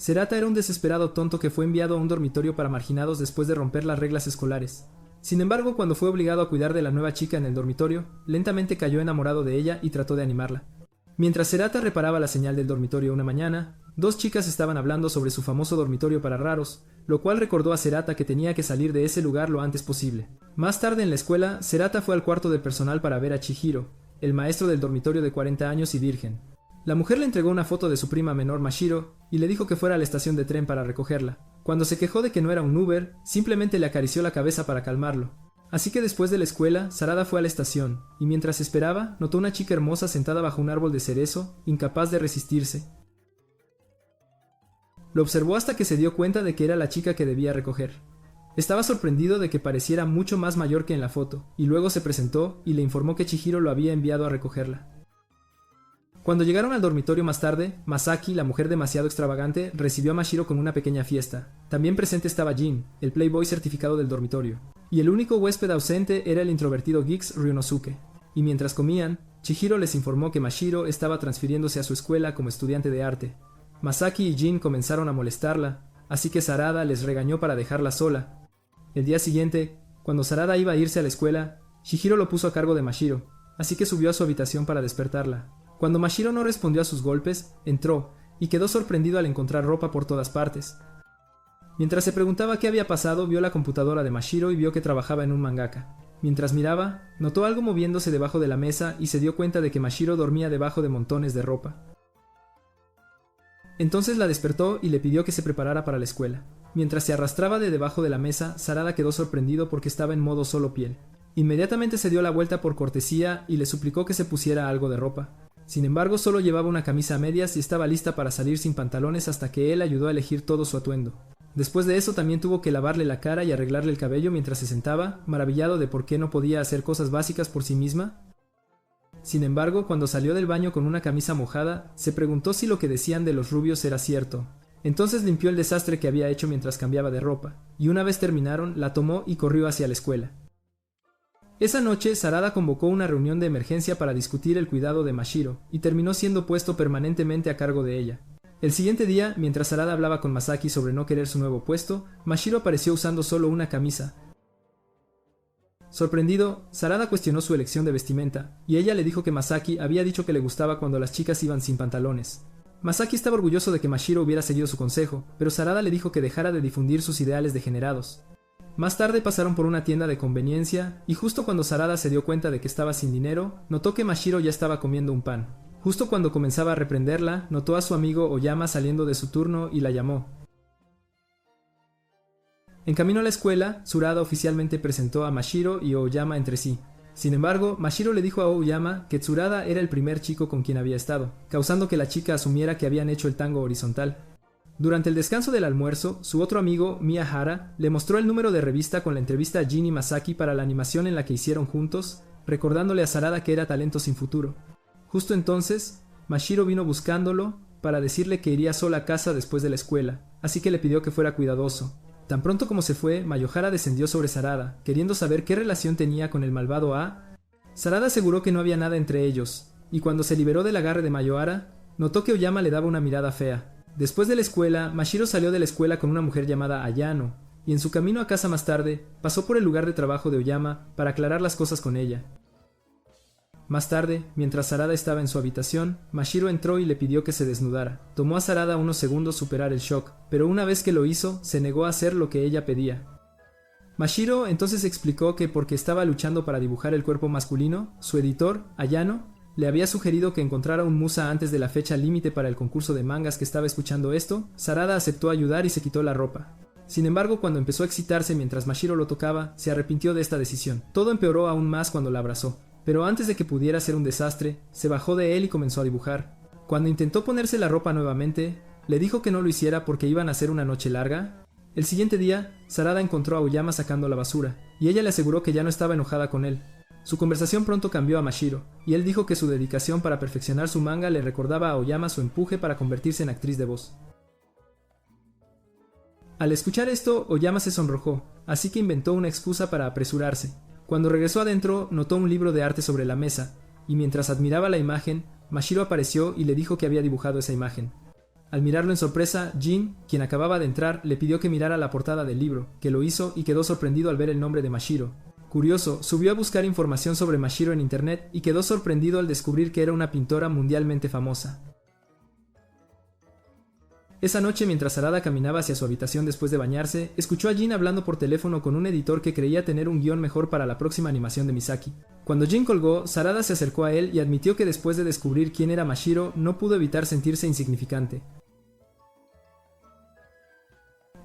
Serata era un desesperado tonto que fue enviado a un dormitorio para marginados después de romper las reglas escolares. Sin embargo, cuando fue obligado a cuidar de la nueva chica en el dormitorio, lentamente cayó enamorado de ella y trató de animarla. Mientras Serata reparaba la señal del dormitorio una mañana, dos chicas estaban hablando sobre su famoso dormitorio para raros, lo cual recordó a Serata que tenía que salir de ese lugar lo antes posible. Más tarde en la escuela, Serata fue al cuarto del personal para ver a Chihiro, el maestro del dormitorio de 40 años y virgen. La mujer le entregó una foto de su prima menor Mashiro y le dijo que fuera a la estación de tren para recogerla. Cuando se quejó de que no era un Uber, simplemente le acarició la cabeza para calmarlo. Así que después de la escuela, Sarada fue a la estación, y mientras esperaba, notó una chica hermosa sentada bajo un árbol de cerezo, incapaz de resistirse. Lo observó hasta que se dio cuenta de que era la chica que debía recoger. Estaba sorprendido de que pareciera mucho más mayor que en la foto, y luego se presentó y le informó que Chihiro lo había enviado a recogerla. Cuando llegaron al dormitorio más tarde, Masaki, la mujer demasiado extravagante, recibió a Mashiro con una pequeña fiesta. También presente estaba Jin, el playboy certificado del dormitorio. Y el único huésped ausente era el introvertido Geeks Ryunosuke. Y mientras comían, Chihiro les informó que Mashiro estaba transfiriéndose a su escuela como estudiante de arte. Masaki y Jin comenzaron a molestarla, así que Sarada les regañó para dejarla sola. El día siguiente, cuando Sarada iba a irse a la escuela, Chihiro lo puso a cargo de Mashiro, así que subió a su habitación para despertarla. Cuando Mashiro no respondió a sus golpes, entró, y quedó sorprendido al encontrar ropa por todas partes. Mientras se preguntaba qué había pasado, vio la computadora de Mashiro y vio que trabajaba en un mangaka. Mientras miraba, notó algo moviéndose debajo de la mesa y se dio cuenta de que Mashiro dormía debajo de montones de ropa. Entonces la despertó y le pidió que se preparara para la escuela. Mientras se arrastraba de debajo de la mesa, Sarada quedó sorprendido porque estaba en modo solo piel. Inmediatamente se dio la vuelta por cortesía y le suplicó que se pusiera algo de ropa. Sin embargo, solo llevaba una camisa a medias y estaba lista para salir sin pantalones hasta que él ayudó a elegir todo su atuendo. Después de eso también tuvo que lavarle la cara y arreglarle el cabello mientras se sentaba, maravillado de por qué no podía hacer cosas básicas por sí misma. Sin embargo, cuando salió del baño con una camisa mojada, se preguntó si lo que decían de los rubios era cierto. Entonces limpió el desastre que había hecho mientras cambiaba de ropa, y una vez terminaron, la tomó y corrió hacia la escuela. Esa noche, Sarada convocó una reunión de emergencia para discutir el cuidado de Mashiro, y terminó siendo puesto permanentemente a cargo de ella. El siguiente día, mientras Sarada hablaba con Masaki sobre no querer su nuevo puesto, Mashiro apareció usando solo una camisa. Sorprendido, Sarada cuestionó su elección de vestimenta, y ella le dijo que Masaki había dicho que le gustaba cuando las chicas iban sin pantalones. Masaki estaba orgulloso de que Mashiro hubiera seguido su consejo, pero Sarada le dijo que dejara de difundir sus ideales degenerados. Más tarde pasaron por una tienda de conveniencia, y justo cuando Sarada se dio cuenta de que estaba sin dinero, notó que Mashiro ya estaba comiendo un pan. Justo cuando comenzaba a reprenderla, notó a su amigo Oyama saliendo de su turno y la llamó. En camino a la escuela, Tsurada oficialmente presentó a Mashiro y Oyama entre sí. Sin embargo, Mashiro le dijo a Oyama que Tsurada era el primer chico con quien había estado, causando que la chica asumiera que habían hecho el tango horizontal. Durante el descanso del almuerzo, su otro amigo, Miyahara, le mostró el número de revista con la entrevista a Jin y Masaki para la animación en la que hicieron juntos, recordándole a Sarada que era talento sin futuro. Justo entonces, Mashiro vino buscándolo para decirle que iría sola a casa después de la escuela, así que le pidió que fuera cuidadoso. Tan pronto como se fue, Mayohara descendió sobre Sarada, queriendo saber qué relación tenía con el malvado A. Sarada aseguró que no había nada entre ellos, y cuando se liberó del agarre de Mayohara, notó que Oyama le daba una mirada fea. Después de la escuela, Mashiro salió de la escuela con una mujer llamada Ayano, y en su camino a casa más tarde, pasó por el lugar de trabajo de Oyama para aclarar las cosas con ella. Más tarde, mientras Sarada estaba en su habitación, Mashiro entró y le pidió que se desnudara. Tomó a Sarada unos segundos superar el shock, pero una vez que lo hizo, se negó a hacer lo que ella pedía. Mashiro entonces explicó que porque estaba luchando para dibujar el cuerpo masculino, su editor, Ayano, le había sugerido que encontrara un musa antes de la fecha límite para el concurso de mangas que estaba escuchando esto. Sarada aceptó ayudar y se quitó la ropa. Sin embargo, cuando empezó a excitarse mientras Mashiro lo tocaba, se arrepintió de esta decisión. Todo empeoró aún más cuando la abrazó. Pero antes de que pudiera ser un desastre, se bajó de él y comenzó a dibujar. Cuando intentó ponerse la ropa nuevamente, le dijo que no lo hiciera porque iban a ser una noche larga. El siguiente día, Sarada encontró a Oyama sacando la basura, y ella le aseguró que ya no estaba enojada con él. Su conversación pronto cambió a Mashiro, y él dijo que su dedicación para perfeccionar su manga le recordaba a Oyama su empuje para convertirse en actriz de voz. Al escuchar esto, Oyama se sonrojó, así que inventó una excusa para apresurarse. Cuando regresó adentro, notó un libro de arte sobre la mesa, y mientras admiraba la imagen, Mashiro apareció y le dijo que había dibujado esa imagen. Al mirarlo en sorpresa, Jin, quien acababa de entrar, le pidió que mirara la portada del libro, que lo hizo y quedó sorprendido al ver el nombre de Mashiro. Curioso, subió a buscar información sobre Mashiro en internet y quedó sorprendido al descubrir que era una pintora mundialmente famosa. Esa noche, mientras Sarada caminaba hacia su habitación después de bañarse, escuchó a Jin hablando por teléfono con un editor que creía tener un guión mejor para la próxima animación de Misaki. Cuando Jin colgó, Sarada se acercó a él y admitió que después de descubrir quién era Mashiro, no pudo evitar sentirse insignificante.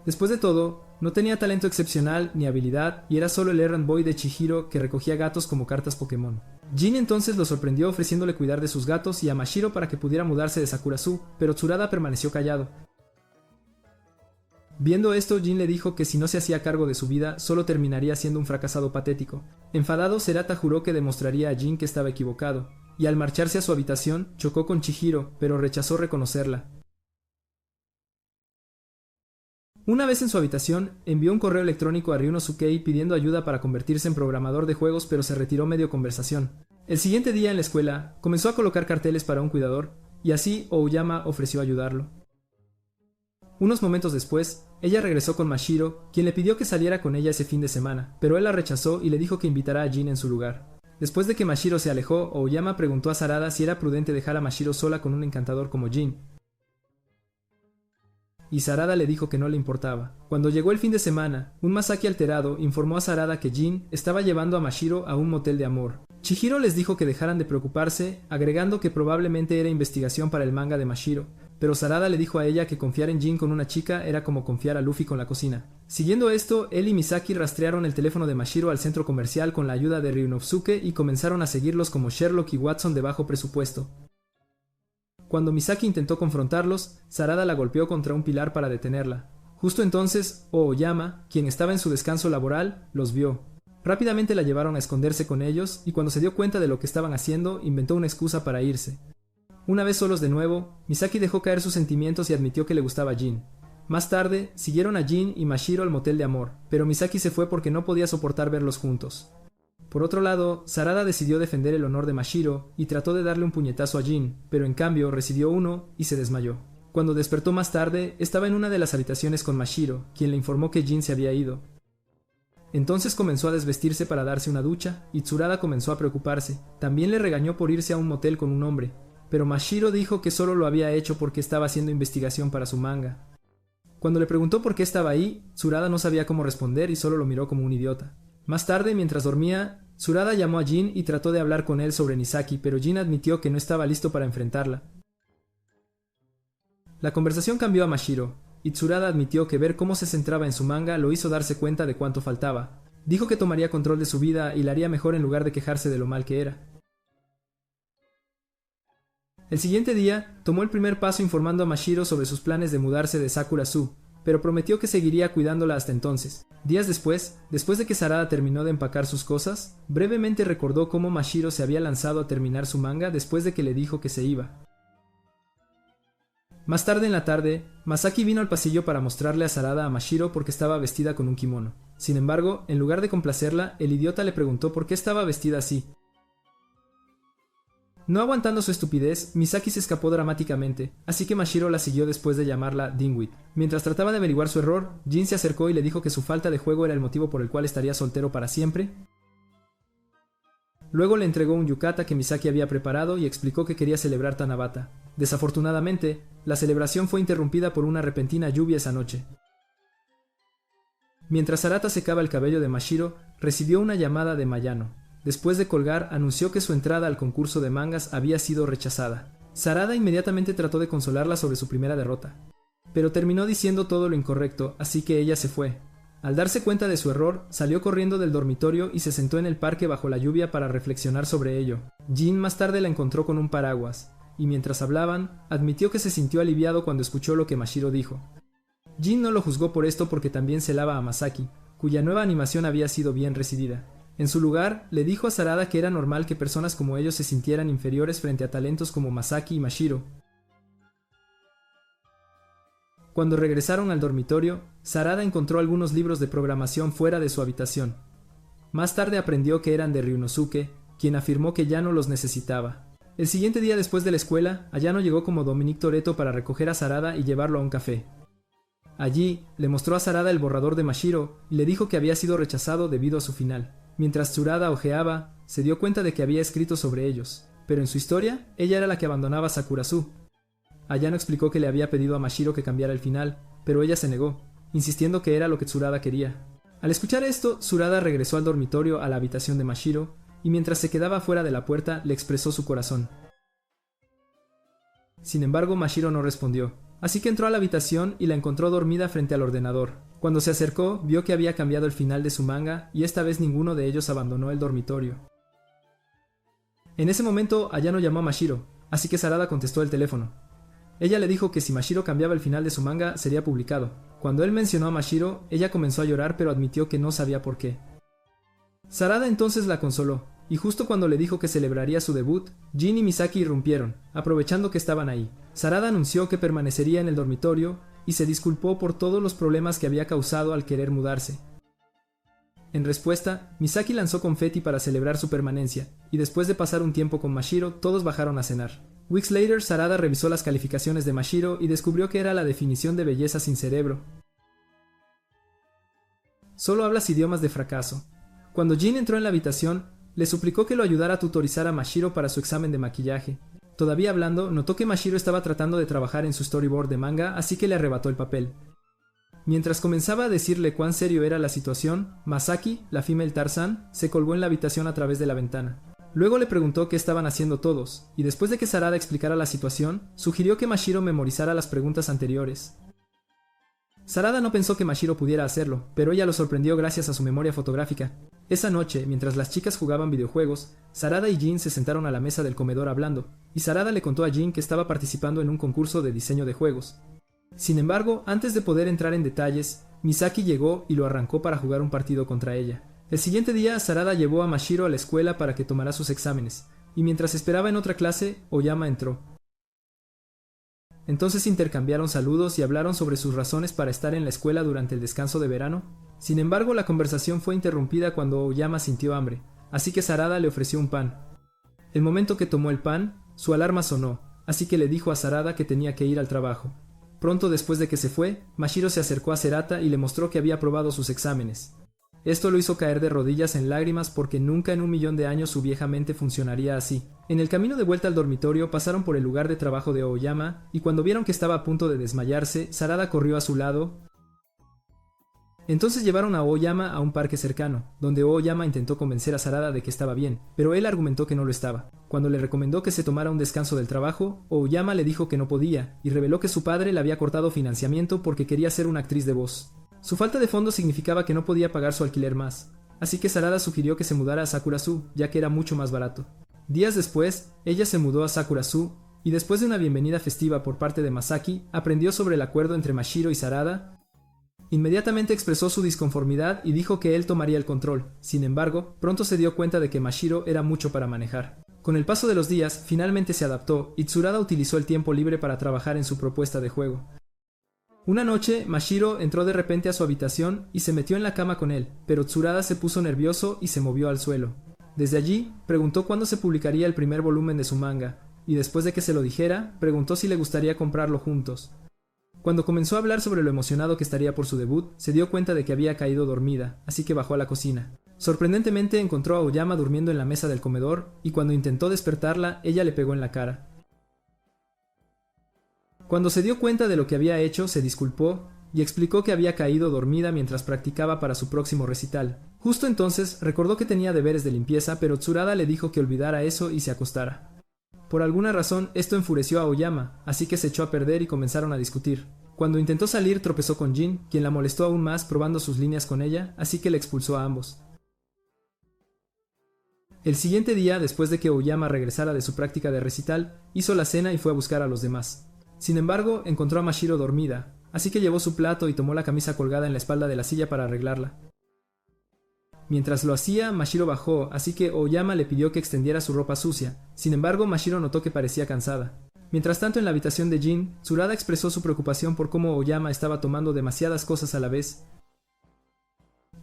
Después de todo, no tenía talento excepcional ni habilidad y era solo el errand boy de Chihiro que recogía gatos como cartas Pokémon. Jin entonces lo sorprendió ofreciéndole cuidar de sus gatos y a Mashiro para que pudiera mudarse de Sakura-Zu, pero Tsurada permaneció callado. Viendo esto, Jin le dijo que si no se hacía cargo de su vida, solo terminaría siendo un fracasado patético. Enfadado, Serata juró que demostraría a Jin que estaba equivocado, y al marcharse a su habitación, chocó con Chihiro, pero rechazó reconocerla. Una vez en su habitación, envió un correo electrónico a Ryunosuke pidiendo ayuda para convertirse en programador de juegos, pero se retiró medio conversación. El siguiente día en la escuela, comenzó a colocar carteles para un cuidador, y así Aoyama ofreció ayudarlo. Unos momentos después, ella regresó con Mashiro, quien le pidió que saliera con ella ese fin de semana, pero él la rechazó y le dijo que invitará a Jin en su lugar. Después de que Mashiro se alejó, Aoyama preguntó a Sarada si era prudente dejar a Mashiro sola con un encantador como Jin. Y Sarada le dijo que no le importaba. Cuando llegó el fin de semana, un Masaki alterado informó a Sarada que Jin estaba llevando a Mashiro a un motel de amor. Chihiro les dijo que dejaran de preocuparse, agregando que probablemente era investigación para el manga de Mashiro, pero Sarada le dijo a ella que confiar en Jin con una chica era como confiar a Luffy con la cocina. Siguiendo esto, él y Misaki rastrearon el teléfono de Mashiro al centro comercial con la ayuda de Ryunosuke y comenzaron a seguirlos como Sherlock y Watson de bajo presupuesto. Cuando Misaki intentó confrontarlos, Sarada la golpeó contra un pilar para detenerla. Justo entonces, Aoyama, quien estaba en su descanso laboral, los vio. Rápidamente la llevaron a esconderse con ellos y cuando se dio cuenta de lo que estaban haciendo, inventó una excusa para irse. Una vez solos de nuevo, Misaki dejó caer sus sentimientos y admitió que le gustaba Jin. Más tarde, siguieron a Jin y Mashiro al motel de amor, pero Misaki se fue porque no podía soportar verlos juntos. Por otro lado, Sarada decidió defender el honor de Mashiro y trató de darle un puñetazo a Jin, pero en cambio recibió uno y se desmayó. Cuando despertó más tarde, estaba en una de las habitaciones con Mashiro, quien le informó que Jin se había ido. Entonces comenzó a desvestirse para darse una ducha, y Tsurada comenzó a preocuparse. También le regañó por irse a un motel con un hombre, pero Mashiro dijo que solo lo había hecho porque estaba haciendo investigación para su manga. Cuando le preguntó por qué estaba ahí, Tsurada no sabía cómo responder y solo lo miró como un idiota. Más tarde, mientras dormía, Tsurada llamó a Jin y trató de hablar con él sobre Nisaki, pero Jin admitió que no estaba listo para enfrentarla. La conversación cambió a Mashiro, y Tsurada admitió que ver cómo se centraba en su manga lo hizo darse cuenta de cuánto faltaba. Dijo que tomaría control de su vida y la haría mejor en lugar de quejarse de lo mal que era. El siguiente día, tomó el primer paso informando a Mashiro sobre sus planes de mudarse de Sakura-Zu, pero prometió que seguiría cuidándola hasta entonces. Días después de que Sarada terminó de empacar sus cosas, brevemente recordó cómo Mashiro se había lanzado a terminar su manga después de que le dijo que se iba. Más tarde en la tarde, Masaki vino al pasillo para mostrarle a Sarada a Mashiro porque estaba vestida con un kimono. Sin embargo, en lugar de complacerla, el idiota le preguntó por qué estaba vestida así. No aguantando su estupidez, Misaki se escapó dramáticamente, así que Mashiro la siguió después de llamarla Dinwit. Mientras trataba de averiguar su error, Jin se acercó y le dijo que su falta de juego era el motivo por el cual estaría soltero para siempre. Luego le entregó un yukata que Misaki había preparado y explicó que quería celebrar Tanabata. Desafortunadamente, la celebración fue interrumpida por una repentina lluvia esa noche. Mientras Sarata secaba el cabello de Mashiro, recibió una llamada de Mayano. Después de colgar, anunció que su entrada al concurso de mangas había sido rechazada. Sarada inmediatamente trató de consolarla sobre su primera derrota, pero terminó diciendo todo lo incorrecto, así que ella se fue. Al darse cuenta de su error, salió corriendo del dormitorio y se sentó en el parque bajo la lluvia para reflexionar sobre ello. Jin más tarde la encontró con un paraguas, y mientras hablaban, admitió que se sintió aliviado cuando escuchó lo que Mashiro dijo. Jin no lo juzgó por esto porque también celaba a Masaki, cuya nueva animación había sido bien recibida. En su lugar, le dijo a Sarada que era normal que personas como ellos se sintieran inferiores frente a talentos como Masaki y Mashiro. Cuando regresaron al dormitorio, Sarada encontró algunos libros de programación fuera de su habitación. Más tarde aprendió que eran de Ryunosuke, quien afirmó que ya no los necesitaba. El siguiente día después de la escuela, Ayano llegó como Dominic Toretto para recoger a Sarada y llevarlo a un café. Allí, le mostró a Sarada el borrador de Mashiro y le dijo que había sido rechazado debido a su final. Mientras Tsurada ojeaba, se dio cuenta de que había escrito sobre ellos, pero en su historia, ella era la que abandonaba a Sakurazu. Ayano explicó que le había pedido a Mashiro que cambiara el final, pero ella se negó, insistiendo que era lo que Tsurada quería. Al escuchar esto, Tsurada regresó al dormitorio a la habitación de Mashiro, y mientras se quedaba fuera de la puerta, le expresó su corazón. Sin embargo, Mashiro no respondió, así que entró a la habitación y la encontró dormida frente al ordenador. Cuando se acercó, vio que había cambiado el final de su manga, y esta vez ninguno de ellos abandonó el dormitorio. En ese momento, Ayano llamó a Mashiro, así que Sarada contestó el teléfono. Ella le dijo que si Mashiro cambiaba el final de su manga, sería publicado. Cuando él mencionó a Mashiro, ella comenzó a llorar pero admitió que no sabía por qué. Sarada entonces la consoló, y justo cuando le dijo que celebraría su debut, Jin y Misaki irrumpieron, aprovechando que estaban ahí. Sarada anunció que permanecería en el dormitorio y se disculpó por todos los problemas que había causado al querer mudarse. En respuesta, Misaki lanzó confeti para celebrar su permanencia, y después de pasar un tiempo con Mashiro, todos bajaron a cenar. Weeks later, Sarada revisó las calificaciones de Mashiro y descubrió que era la definición de belleza sin cerebro. Solo hablas idiomas de fracaso. Cuando Jin entró en la habitación, le suplicó que lo ayudara a tutorizar a Mashiro para su examen de maquillaje. Todavía hablando, notó que Mashiro estaba tratando de trabajar en su storyboard de manga, así que le arrebató el papel. Mientras comenzaba a decirle cuán serio era la situación, Masaki, la female Tarzan, se colgó en la habitación a través de la ventana. Luego le preguntó qué estaban haciendo todos, y después de que Sarada explicara la situación, sugirió que Mashiro memorizara las preguntas anteriores. Sarada no pensó que Mashiro pudiera hacerlo, pero ella lo sorprendió gracias a su memoria fotográfica. Esa noche, mientras las chicas jugaban videojuegos, Sarada y Jin se sentaron a la mesa del comedor hablando, y Sarada le contó a Jin que estaba participando en un concurso de diseño de juegos. Sin embargo, antes de poder entrar en detalles, Misaki llegó y lo arrancó para jugar un partido contra ella. El siguiente día, Sarada llevó a Mashiro a la escuela para que tomara sus exámenes, y mientras esperaba en otra clase, Oyama entró. Entonces intercambiaron saludos y hablaron sobre sus razones para estar en la escuela durante el descanso de verano. Sin embargo, la conversación fue interrumpida cuando Oyama sintió hambre, así que Sarada le ofreció un pan. El momento que tomó el pan, su alarma sonó, así que le dijo a Sarada que tenía que ir al trabajo. Pronto después de que se fue, Mashiro se acercó a Serata y le mostró que había aprobado sus exámenes. Esto lo hizo caer de rodillas en lágrimas porque nunca en 1.000.000 de años su vieja mente funcionaría así. En el camino de vuelta al dormitorio pasaron por el lugar de trabajo de Oyama y cuando vieron que estaba a punto de desmayarse, Sarada corrió a su lado. Entonces llevaron a Oyama a un parque cercano, donde Oyama intentó convencer a Sarada de que estaba bien, pero él argumentó que no lo estaba. Cuando le recomendó que se tomara un descanso del trabajo, Oyama le dijo que no podía, y reveló que su padre le había cortado financiamiento porque quería ser una actriz de voz. Su falta de fondos significaba que no podía pagar su alquiler más, así que Sarada sugirió que se mudara a Sakurazu, ya que era mucho más barato. Días después, ella se mudó a Sakurazu, y después de una bienvenida festiva por parte de Masaki, aprendió sobre el acuerdo entre Mashiro y Sarada. Inmediatamente expresó su disconformidad y dijo que él tomaría el control. Sin embargo, pronto se dio cuenta de que Mashiro era mucho para manejar. Con el paso de los días, finalmente se adaptó y Tsurada utilizó el tiempo libre para trabajar en su propuesta de juego. Una noche, Mashiro entró de repente a su habitación y se metió en la cama con él, pero Tsurada se puso nervioso y se movió al suelo. Desde allí, preguntó cuándo se publicaría el primer volumen de su manga, y después de que se lo dijera, preguntó si le gustaría comprarlo juntos. Cuando comenzó a hablar sobre lo emocionado que estaría por su debut, se dio cuenta de que había caído dormida, así que bajó a la cocina. Sorprendentemente encontró a Oyama durmiendo en la mesa del comedor, y cuando intentó despertarla, ella le pegó en la cara. Cuando se dio cuenta de lo que había hecho, se disculpó y explicó que había caído dormida mientras practicaba para su próximo recital. Justo entonces recordó que tenía deberes de limpieza, pero Tsurada le dijo que olvidara eso y se acostara. Por alguna razón, esto enfureció a Oyama, así que se echó a perder y comenzaron a discutir. Cuando intentó salir, tropezó con Jin, quien la molestó aún más probando sus líneas con ella, así que le expulsó a ambos. El siguiente día, después de que Oyama regresara de su práctica de recital, hizo la cena y fue a buscar a los demás. Sin embargo, encontró a Mashiro dormida, así que llevó su plato y tomó la camisa colgada en la espalda de la silla para arreglarla. Mientras lo hacía, Mashiro bajó, así que Oyama le pidió que extendiera su ropa sucia. Sin embargo, Mashiro notó que parecía cansada. Mientras tanto, en la habitación de Jin, Tsurada expresó su preocupación por cómo Oyama estaba tomando demasiadas cosas a la vez.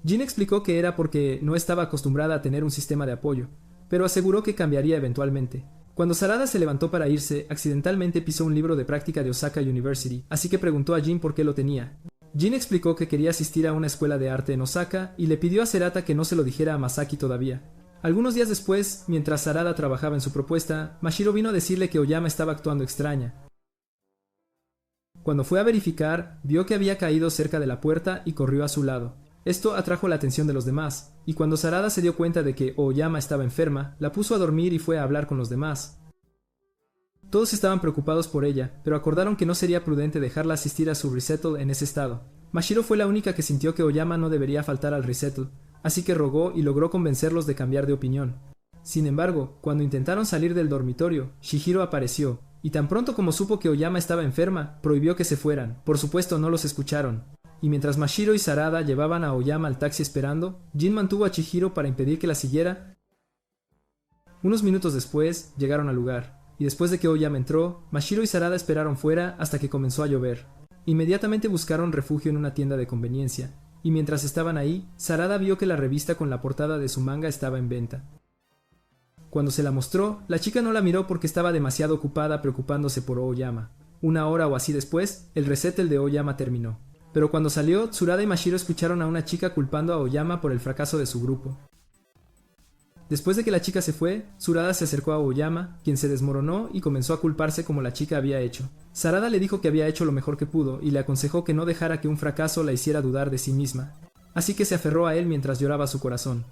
Jin explicó que era porque no estaba acostumbrada a tener un sistema de apoyo, pero aseguró que cambiaría eventualmente. Cuando Sarada se levantó para irse, accidentalmente pisó un libro de práctica de Osaka University, así que preguntó a Jin por qué lo tenía. Jin explicó que quería asistir a una escuela de arte en Osaka y le pidió a Sarada que no se lo dijera a Masaki todavía. Algunos días después, mientras Sarada trabajaba en su propuesta, Mashiro vino a decirle que Oyama estaba actuando extraña. Cuando fue a verificar, vio que había caído cerca de la puerta y corrió a su lado. Esto atrajo la atención de los demás, y cuando Sarada se dio cuenta de que Oyama estaba enferma, la puso a dormir y fue a hablar con los demás. Todos estaban preocupados por ella, pero acordaron que no sería prudente dejarla asistir a su recital en ese estado. Mashiro fue la única que sintió que Oyama no debería faltar al recital, así que rogó y logró convencerlos de cambiar de opinión. Sin embargo, cuando intentaron salir del dormitorio, Shihiro apareció, y tan pronto como supo que Oyama estaba enferma, prohibió que se fueran. Por supuesto no los escucharon. Y mientras Mashiro y Sarada llevaban a Oyama al taxi esperando, Jin mantuvo a Chihiro para impedir que la siguiera. Unos minutos después, llegaron al lugar, y después de que Oyama entró, Mashiro y Sarada esperaron fuera hasta que comenzó a llover. Inmediatamente buscaron refugio en una tienda de conveniencia, y mientras estaban ahí, Sarada vio que la revista con la portada de su manga estaba en venta. Cuando se la mostró, la chica no la miró porque estaba demasiado ocupada preocupándose por Oyama. Una hora o así después, el recital de Oyama terminó. Pero cuando salió, Tsurada y Mashiro escucharon a una chica culpando a Oyama por el fracaso de su grupo. Después de que la chica se fue, Tsurada se acercó a Oyama, quien se desmoronó y comenzó a culparse como la chica había hecho. Sarada le dijo que había hecho lo mejor que pudo y le aconsejó que no dejara que un fracaso la hiciera dudar de sí misma. Así que se aferró a él mientras lloraba su corazón.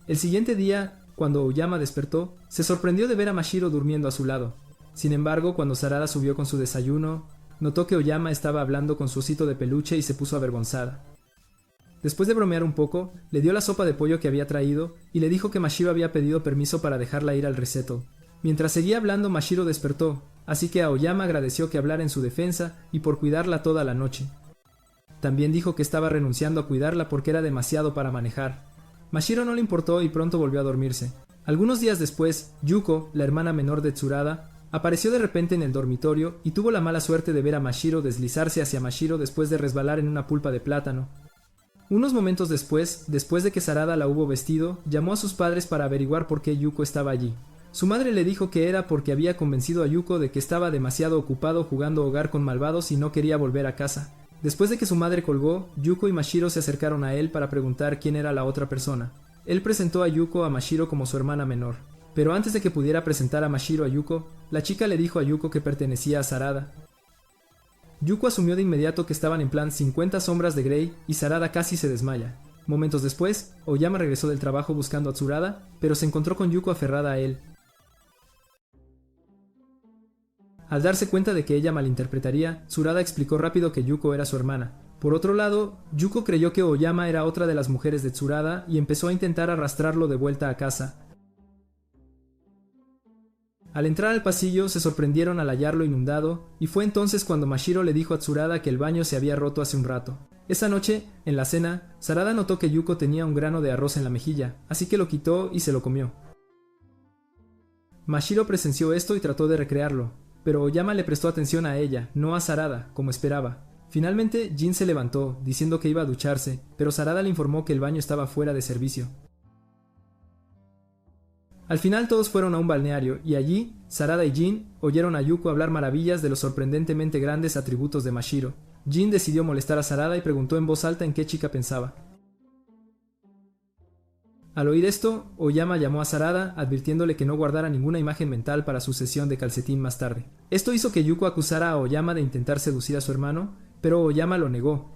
El siguiente día, cuando Oyama despertó, se sorprendió de ver a Mashiro durmiendo a su lado. Sin embargo, cuando Sarada subió con su desayuno, notó que Oyama estaba hablando con su osito de peluche y se puso avergonzada. Después de bromear un poco, le dio la sopa de pollo que había traído y le dijo que Mashiro había pedido permiso para dejarla ir al recital. Mientras seguía hablando, Mashiro despertó, así que a Oyama agradeció que hablara en su defensa y por cuidarla toda la noche. También dijo que estaba renunciando a cuidarla porque era demasiado para manejar. Mashiro no le importó y pronto volvió a dormirse. Algunos días después, Yuko, la hermana menor de Tsurada, apareció de repente en el dormitorio y tuvo la mala suerte de ver a Mashiro deslizarse hacia Mashiro después de resbalar en una pulpa de plátano. Unos momentos después de que Sarada la hubo vestido, llamó a sus padres para averiguar por qué Yuko estaba allí. Su madre le dijo que era porque había convencido a Yuko de que estaba demasiado ocupado jugando hogar con malvados y no quería volver a casa. Después de que su madre colgó, Yuko y Mashiro se acercaron a él para preguntar quién era la otra persona. Él presentó a Yuko a Mashiro como su hermana menor. Pero antes de que pudiera presentar a Mashiro a Yuko, la chica le dijo a Yuko que pertenecía a Sarada. Yuko asumió de inmediato que estaban en plan 50 sombras de Grey y Sarada casi se desmaya. Momentos después, Oyama regresó del trabajo buscando a Tsurada, pero se encontró con Yuko aferrada a él. Al darse cuenta de que ella malinterpretaría, Tsurada explicó rápido que Yuko era su hermana. Por otro lado, Yuko creyó que Oyama era otra de las mujeres de Tsurada y empezó a intentar arrastrarlo de vuelta a casa. Al entrar al pasillo se sorprendieron al hallarlo inundado, y fue entonces cuando Mashiro le dijo a Tsurada que el baño se había roto hace un rato. Esa noche, en la cena, Sarada notó que Yuko tenía un grano de arroz en la mejilla, así que lo quitó y se lo comió. Mashiro presenció esto y trató de recrearlo, pero Oyama le prestó atención a ella, no a Sarada, como esperaba. Finalmente, Jin se levantó, diciendo que iba a ducharse, pero Sarada le informó que el baño estaba fuera de servicio. Al final todos fueron a un balneario, y allí, Sarada y Jin oyeron a Yuko hablar maravillas de los sorprendentemente grandes atributos de Mashiro. Jin decidió molestar a Sarada y preguntó en voz alta en qué chica pensaba. Al oír esto, Oyama llamó a Sarada, advirtiéndole que no guardara ninguna imagen mental para su sesión de calcetín más tarde. Esto hizo que Yuko acusara a Oyama de intentar seducir a su hermano, pero Oyama lo negó.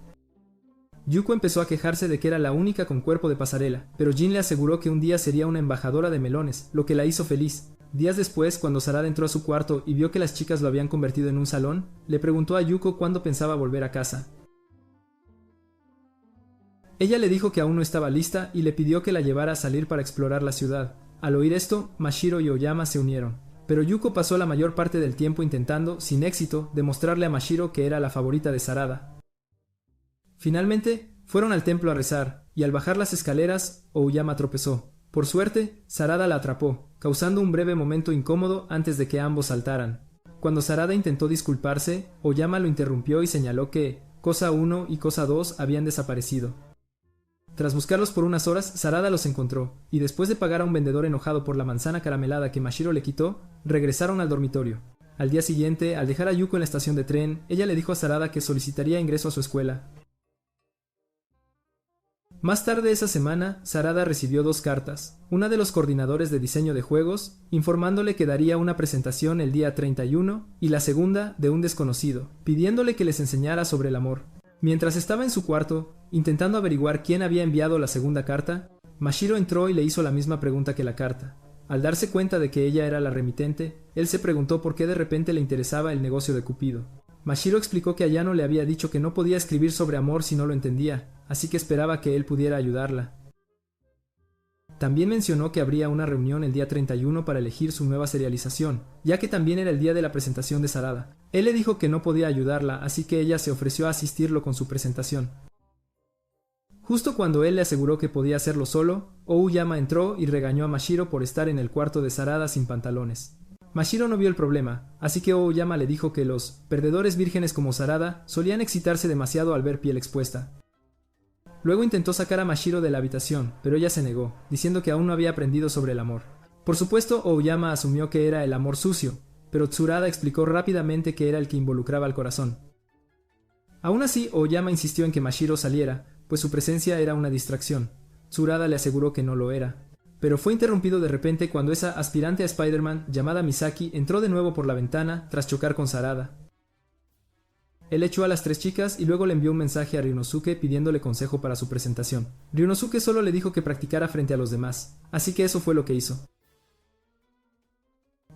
Yuko empezó a quejarse de que era la única con cuerpo de pasarela, pero Jin le aseguró que un día sería una embajadora de melones, lo que la hizo feliz. Días después, cuando Sarada entró a su cuarto y vio que las chicas lo habían convertido en un salón, le preguntó a Yuko cuándo pensaba volver a casa. Ella le dijo que aún no estaba lista y le pidió que la llevara a salir para explorar la ciudad. Al oír esto, Mashiro y Oyama se unieron. Pero Yuko pasó la mayor parte del tiempo intentando, sin éxito, demostrarle a Mashiro que era la favorita de Sarada. Finalmente, fueron al templo a rezar, y al bajar las escaleras, Oyama tropezó. Por suerte, Sarada la atrapó, causando un breve momento incómodo antes de que ambos saltaran. Cuando Sarada intentó disculparse, Oyama lo interrumpió y señaló que Cosa 1 y Cosa 2 habían desaparecido. Tras buscarlos por unas horas, Sarada los encontró, y después de pagar a un vendedor enojado por la manzana caramelada que Mashiro le quitó, regresaron al dormitorio. Al día siguiente, al dejar a Yuko en la estación de tren, ella le dijo a Sarada que solicitaría ingreso a su escuela. Más tarde esa semana, Sarada recibió 2 cartas, una de los coordinadores de diseño de juegos, informándole que daría una presentación el día 31, y la segunda de un desconocido, pidiéndole que les enseñara sobre el amor. Mientras estaba en su cuarto, intentando averiguar quién había enviado la segunda carta, Mashiro entró y le hizo la misma pregunta que la carta. Al darse cuenta de que ella era la remitente, él se preguntó por qué de repente le interesaba el negocio de Cupido. Mashiro explicó que Ayano le había dicho que no podía escribir sobre amor si no lo entendía, así que esperaba que él pudiera ayudarla. También mencionó que habría una reunión el día 31 para elegir su nueva serialización, ya que también era el día de la presentación de Sarada. Él le dijo que no podía ayudarla, así que ella se ofreció a asistirlo con su presentación. Justo cuando él le aseguró que podía hacerlo solo, Oyama entró y regañó a Mashiro por estar en el cuarto de Sarada sin pantalones. Mashiro no vio el problema, así que Oyama le dijo que los perdedores vírgenes como Sarada solían excitarse demasiado al ver piel expuesta. Luego intentó sacar a Mashiro de la habitación, pero ella se negó, diciendo que aún no había aprendido sobre el amor. Por supuesto, Oyama asumió que era el amor sucio, pero Tsurada explicó rápidamente que era el que involucraba al corazón. Aún así, Oyama insistió en que Mashiro saliera, pues su presencia era una distracción. Tsurada le aseguró que no lo era. Pero fue interrumpido de repente cuando esa aspirante a Spider-Man, llamada Misaki, entró de nuevo por la ventana tras chocar con Sarada. Él echó a las 3 chicas y luego le envió un mensaje a Ryunosuke pidiéndole consejo para su presentación. Ryunosuke solo le dijo que practicara frente a los demás, así que eso fue lo que hizo.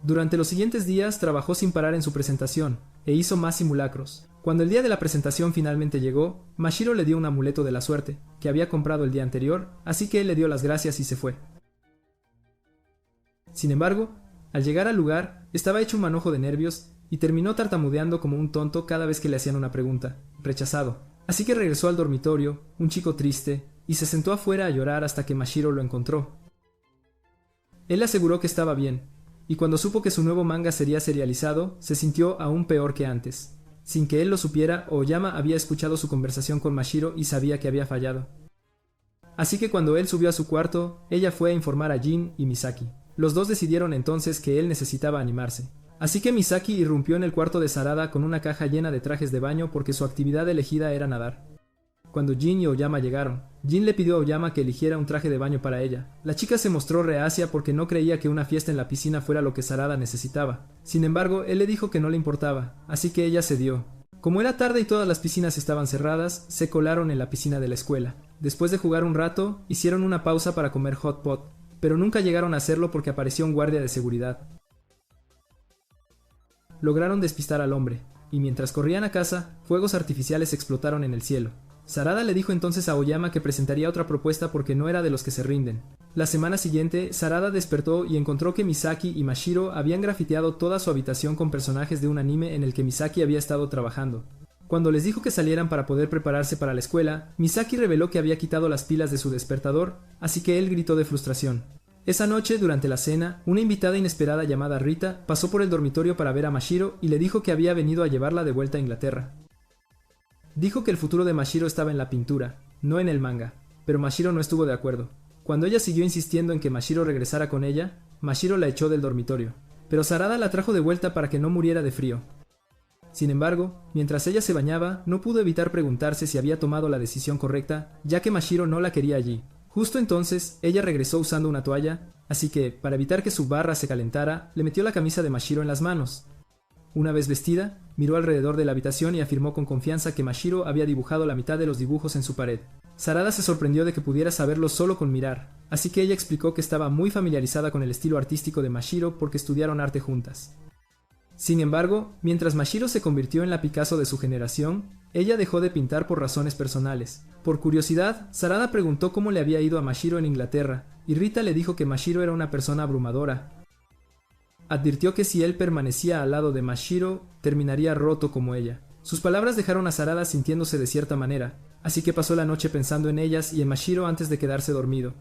Durante los siguientes días trabajó sin parar en su presentación, e hizo más simulacros. Cuando el día de la presentación finalmente llegó, Mashiro le dio un amuleto de la suerte, que había comprado el día anterior, así que él le dio las gracias y se fue. Sin embargo, al llegar al lugar, estaba hecho un manojo de nervios y terminó tartamudeando como un tonto cada vez que le hacían una pregunta, rechazado. Así que regresó al dormitorio, un chico triste, y se sentó afuera a llorar hasta que Mashiro lo encontró. Él le aseguró que estaba bien, y cuando supo que su nuevo manga sería serializado, se sintió aún peor que antes. Sin que él lo supiera, Oyama había escuchado su conversación con Mashiro y sabía que había fallado. Así que cuando él subió a su cuarto, ella fue a informar a Jin y Misaki. Los dos decidieron entonces que él necesitaba animarse. Así que Misaki irrumpió en el cuarto de Sarada con una caja llena de trajes de baño porque su actividad elegida era nadar. Cuando Jin y Oyama llegaron, Jin le pidió a Oyama que eligiera un traje de baño para ella. La chica se mostró reacia porque no creía que una fiesta en la piscina fuera lo que Sarada necesitaba. Sin embargo, él le dijo que no le importaba, así que ella cedió. Como era tarde y todas las piscinas estaban cerradas, se colaron en la piscina de la escuela. Después de jugar un rato, hicieron una pausa para comer hot pot, pero nunca llegaron a hacerlo porque apareció un guardia de seguridad. Lograron despistar al hombre, y mientras corrían a casa, fuegos artificiales explotaron en el cielo. Sarada le dijo entonces a Oyama que presentaría otra propuesta porque no era de los que se rinden. La semana siguiente, Sarada despertó y encontró que Misaki y Mashiro habían grafiteado toda su habitación con personajes de un anime en el que Misaki había estado trabajando. Cuando les dijo que salieran para poder prepararse para la escuela, Misaki reveló que había quitado las pilas de su despertador, así que él gritó de frustración. Esa noche, durante la cena, una invitada inesperada llamada Rita pasó por el dormitorio para ver a Mashiro y le dijo que había venido a llevarla de vuelta a Inglaterra. Dijo que el futuro de Mashiro estaba en la pintura, no en el manga, pero Mashiro no estuvo de acuerdo. Cuando ella siguió insistiendo en que Mashiro regresara con ella, Mashiro la echó del dormitorio, pero Sarada la trajo de vuelta para que no muriera de frío. Sin embargo, mientras ella se bañaba, no pudo evitar preguntarse si había tomado la decisión correcta, ya que Mashiro no la quería allí. Justo entonces, ella regresó usando una toalla, así que, para evitar que su barra se calentara, le metió la camisa de Mashiro en las manos. Una vez vestida, miró alrededor de la habitación y afirmó con confianza que Mashiro había dibujado la mitad de los dibujos en su pared. Sarada se sorprendió de que pudiera saberlo solo con mirar, así que ella explicó que estaba muy familiarizada con el estilo artístico de Mashiro porque estudiaron arte juntas. Sin embargo, mientras Mashiro se convirtió en la Picasso de su generación, ella dejó de pintar por razones personales. Por curiosidad, Sarada preguntó cómo le había ido a Mashiro en Inglaterra, y Rita le dijo que Mashiro era una persona abrumadora. Advirtió que si él permanecía al lado de Mashiro, terminaría roto como ella. Sus palabras dejaron a Sarada sintiéndose de cierta manera, así que pasó la noche pensando en ellas y en Mashiro antes de quedarse dormido.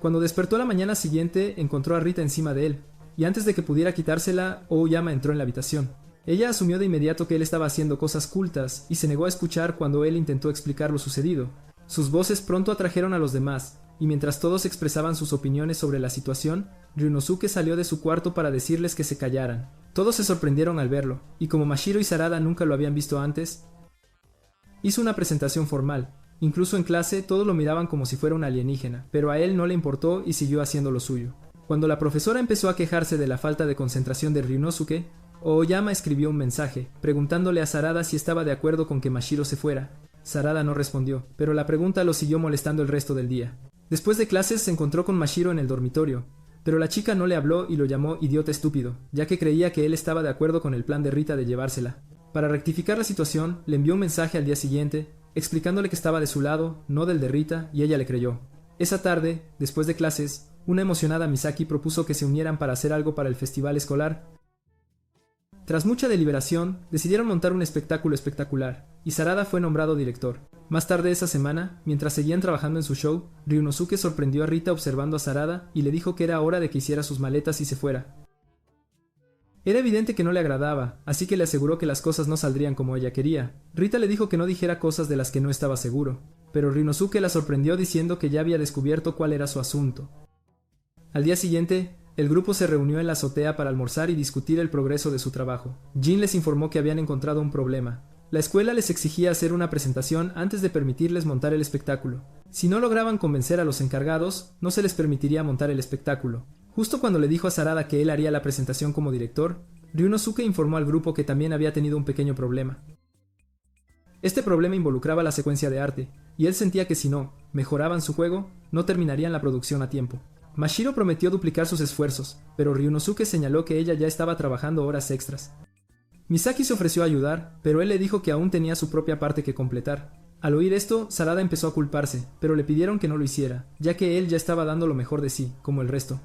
Cuando despertó la mañana siguiente, encontró a Rita encima de él, y antes de que pudiera quitársela, Oyama entró en la habitación. Ella asumió de inmediato que él estaba haciendo cosas cultas y se negó a escuchar cuando él intentó explicar lo sucedido. Sus voces pronto atrajeron a los demás, y mientras todos expresaban sus opiniones sobre la situación, Ryunosuke salió de su cuarto para decirles que se callaran. Todos se sorprendieron al verlo, y como Mashiro y Sarada nunca lo habían visto antes, hizo una presentación formal. Incluso en clase todos lo miraban como si fuera un alienígena, pero a él no le importó y siguió haciendo lo suyo. Cuando la profesora empezó a quejarse de la falta de concentración de Ryunosuke, Aoyama escribió un mensaje, preguntándole a Sarada si estaba de acuerdo con que Mashiro se fuera. Sarada no respondió, pero la pregunta lo siguió molestando el resto del día. Después de clases se encontró con Mashiro en el dormitorio, pero la chica no le habló y lo llamó idiota estúpido, ya que creía que él estaba de acuerdo con el plan de Rita de llevársela. Para rectificar la situación, le envió un mensaje al día siguiente, explicándole que estaba de su lado, no del de Rita, y ella le creyó. Esa tarde, después de clases, una emocionada Misaki propuso que se unieran para hacer algo para el festival escolar. Tras mucha deliberación, decidieron montar un espectáculo espectacular, y Sarada fue nombrado director. Más tarde esa semana, mientras seguían trabajando en su show, Ryunosuke sorprendió a Rita observando a Sarada y le dijo que era hora de que hiciera sus maletas y se fuera. Era evidente que no le agradaba, así que le aseguró que las cosas no saldrían como ella quería. Rita le dijo que no dijera cosas de las que no estaba seguro, pero Ryunosuke la sorprendió diciendo que ya había descubierto cuál era su asunto. Al día siguiente, el grupo se reunió en la azotea para almorzar y discutir el progreso de su trabajo. Jin les informó que habían encontrado un problema. La escuela les exigía hacer una presentación antes de permitirles montar el espectáculo. Si no lograban convencer a los encargados, no se les permitiría montar el espectáculo. Justo cuando le dijo a Sarada que él haría la presentación como director, Ryunosuke informó al grupo que también había tenido un pequeño problema. Este problema involucraba la secuencia de arte, y él sentía que si no mejoraban su juego, no terminarían la producción a tiempo. Mashiro prometió duplicar sus esfuerzos, pero Ryunosuke señaló que ella ya estaba trabajando horas extras. Misaki se ofreció a ayudar, pero él le dijo que aún tenía su propia parte que completar. Al oír esto, Sarada empezó a culparse, pero le pidieron que no lo hiciera, ya que él ya estaba dando lo mejor de sí, como el resto.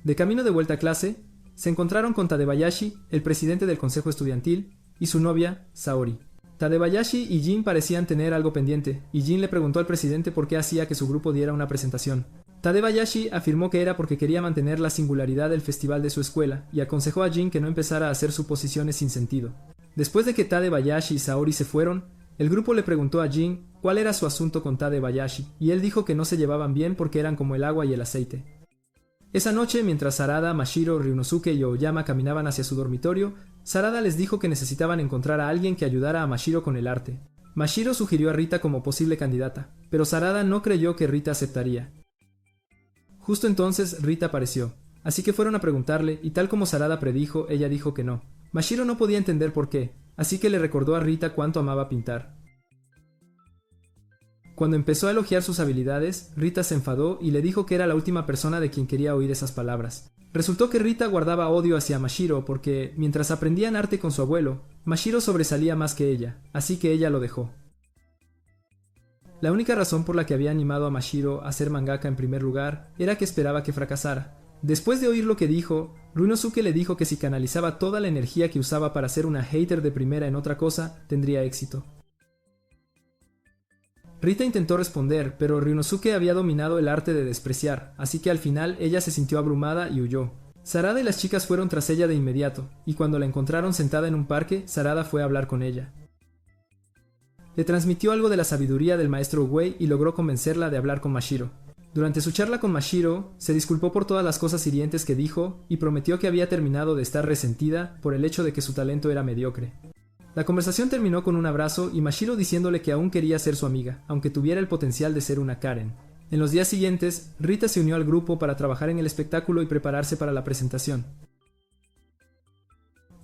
De camino de vuelta a clase, se encontraron con Tadebayashi, el presidente del consejo estudiantil, y su novia, Saori. Tadebayashi y Jin parecían tener algo pendiente, y Jin le preguntó al presidente por qué hacía que su grupo diera una presentación. Tadebayashi afirmó que era porque quería mantener la singularidad del festival de su escuela, y aconsejó a Jin que no empezara a hacer suposiciones sin sentido. Después de que Tadebayashi y Saori se fueron, el grupo le preguntó a Jin cuál era su asunto con Tadebayashi, y él dijo que no se llevaban bien porque eran como el agua y el aceite. Esa noche, mientras Sarada, Mashiro, Ryunosuke y Aoyama caminaban hacia su dormitorio, Sarada les dijo que necesitaban encontrar a alguien que ayudara a Mashiro con el arte. Mashiro sugirió a Rita como posible candidata, pero Sarada no creyó que Rita aceptaría. Justo entonces Rita apareció, así que fueron a preguntarle y tal como Sarada predijo, ella dijo que no. Mashiro no podía entender por qué, así que le recordó a Rita cuánto amaba pintar. Cuando empezó a elogiar sus habilidades, Rita se enfadó y le dijo que era la última persona de quien quería oír esas palabras. Resultó que Rita guardaba odio hacia Mashiro porque, mientras aprendían arte con su abuelo, Mashiro sobresalía más que ella, así que ella lo dejó. La única razón por la que había animado a Mashiro a ser mangaka en primer lugar era que esperaba que fracasara. Después de oír lo que dijo, Ryunosuke le dijo que si canalizaba toda la energía que usaba para ser una hater de primera en otra cosa, tendría éxito. Rita intentó responder, pero Ryunosuke había dominado el arte de despreciar, así que al final ella se sintió abrumada y huyó. Sarada y las chicas fueron tras ella de inmediato, y cuando la encontraron sentada en un parque, Sarada fue a hablar con ella. Le transmitió algo de la sabiduría del maestro Uguay y logró convencerla de hablar con Mashiro. Durante su charla con Mashiro, se disculpó por todas las cosas hirientes que dijo y prometió que había terminado de estar resentida por el hecho de que su talento era mediocre. La conversación terminó con un abrazo y Mashiro diciéndole que aún quería ser su amiga, aunque tuviera el potencial de ser una Karen. En los días siguientes, Rita se unió al grupo para trabajar en el espectáculo y prepararse para la presentación.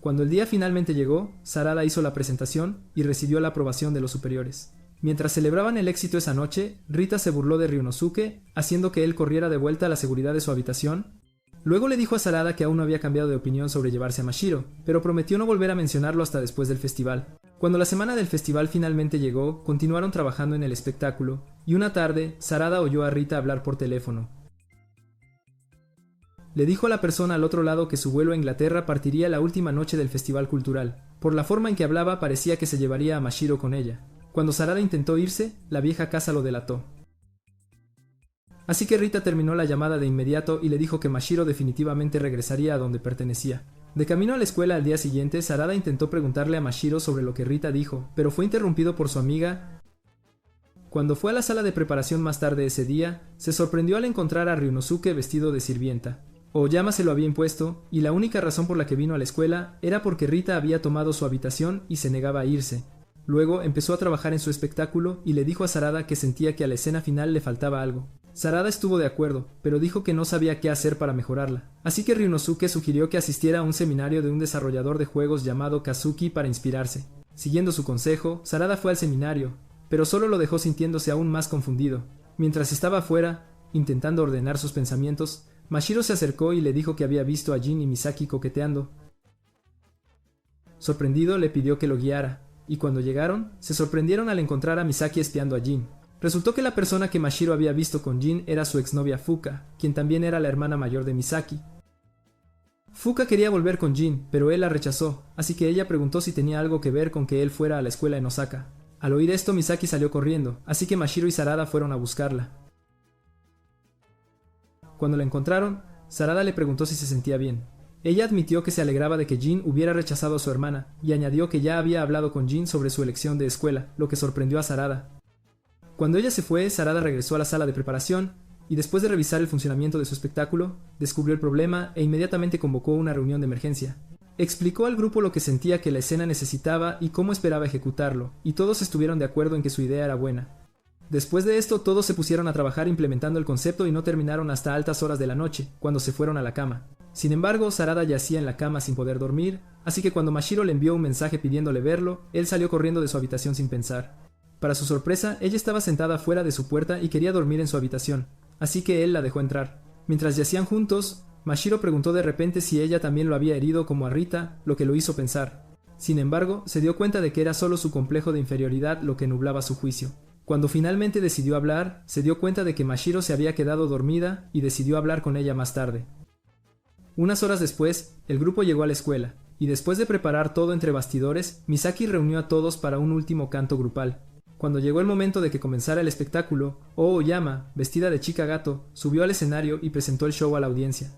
Cuando el día finalmente llegó, Sarada hizo la presentación y recibió la aprobación de los superiores. Mientras celebraban el éxito esa noche, Rita se burló de Ryunosuke, haciendo que él corriera de vuelta a la seguridad de su habitación. Luego le dijo a Sarada que aún no había cambiado de opinión sobre llevarse a Mashiro, pero prometió no volver a mencionarlo hasta después del festival. Cuando la semana del festival finalmente llegó, continuaron trabajando en el espectáculo, y una tarde, Sarada oyó a Rita hablar por teléfono. Le dijo a la persona al otro lado que su vuelo a Inglaterra partiría la última noche del festival cultural. Por la forma en que hablaba parecía que se llevaría a Mashiro con ella. Cuando Sarada intentó irse, la vieja casa lo delató. Así que Rita terminó la llamada de inmediato y le dijo que Mashiro definitivamente regresaría a donde pertenecía. De camino a la escuela al día siguiente, Sarada intentó preguntarle a Mashiro sobre lo que Rita dijo, pero fue interrumpido por su amiga Cuando fue a la sala de preparación más tarde ese día, se sorprendió al encontrar a Ryunosuke vestido de sirvienta. Aoyama se lo había impuesto, y la única razón por la que vino a la escuela era porque Rita había tomado su habitación y se negaba a irse. Luego empezó a trabajar en su espectáculo y le dijo a Sarada que sentía que a la escena final le faltaba algo. Sarada estuvo de acuerdo, pero dijo que no sabía qué hacer para mejorarla. Así que Ryunosuke sugirió que asistiera a un seminario de un desarrollador de juegos llamado Kazuki para inspirarse. Siguiendo su consejo, Sarada fue al seminario, pero solo lo dejó sintiéndose aún más confundido. Mientras estaba afuera, intentando ordenar sus pensamientos, Mashiro se acercó y le dijo que había visto a Jin y Misaki coqueteando. Sorprendido, le pidió que lo guiara, y cuando llegaron, se sorprendieron al encontrar a Misaki espiando a Jin. Resultó que la persona que Mashiro había visto con Jin era su exnovia Fuka, quien también era la hermana mayor de Misaki. Fuka quería volver con Jin, pero él la rechazó, así que ella preguntó si tenía algo que ver con que él fuera a la escuela en Osaka. Al oír esto, Misaki salió corriendo, así que Mashiro y Sarada fueron a buscarla. Cuando la encontraron, Sarada le preguntó si se sentía bien. Ella admitió que se alegraba de que Jin hubiera rechazado a su hermana, y añadió que ya había hablado con Jin sobre su elección de escuela, lo que sorprendió a Sarada. Cuando ella se fue, Sarada regresó a la sala de preparación, y después de revisar el funcionamiento de su espectáculo, descubrió el problema e inmediatamente convocó una reunión de emergencia. Explicó al grupo lo que sentía que la escena necesitaba y cómo esperaba ejecutarlo, y todos estuvieron de acuerdo en que su idea era buena. Después de esto, todos se pusieron a trabajar implementando el concepto y no terminaron hasta altas horas de la noche, cuando se fueron a la cama. Sin embargo, Sarada yacía en la cama sin poder dormir, así que cuando Mashiro le envió un mensaje pidiéndole verlo, él salió corriendo de su habitación sin pensar. Para su sorpresa, ella estaba sentada fuera de su puerta y quería dormir en su habitación, así que él la dejó entrar. Mientras yacían juntos, Mashiro preguntó de repente si ella también lo había herido como a Rita, lo que lo hizo pensar. Sin embargo, se dio cuenta de que era solo su complejo de inferioridad lo que nublaba su juicio. Cuando finalmente decidió hablar, se dio cuenta de que Mashiro se había quedado dormida y decidió hablar con ella más tarde. Unas horas después, el grupo llegó a la escuela, y después de preparar todo entre bastidores, Misaki reunió a todos para un último canto grupal. Cuando llegó el momento de que comenzara el espectáculo, Aoyama, vestida de chica gato, subió al escenario y presentó el show a la audiencia.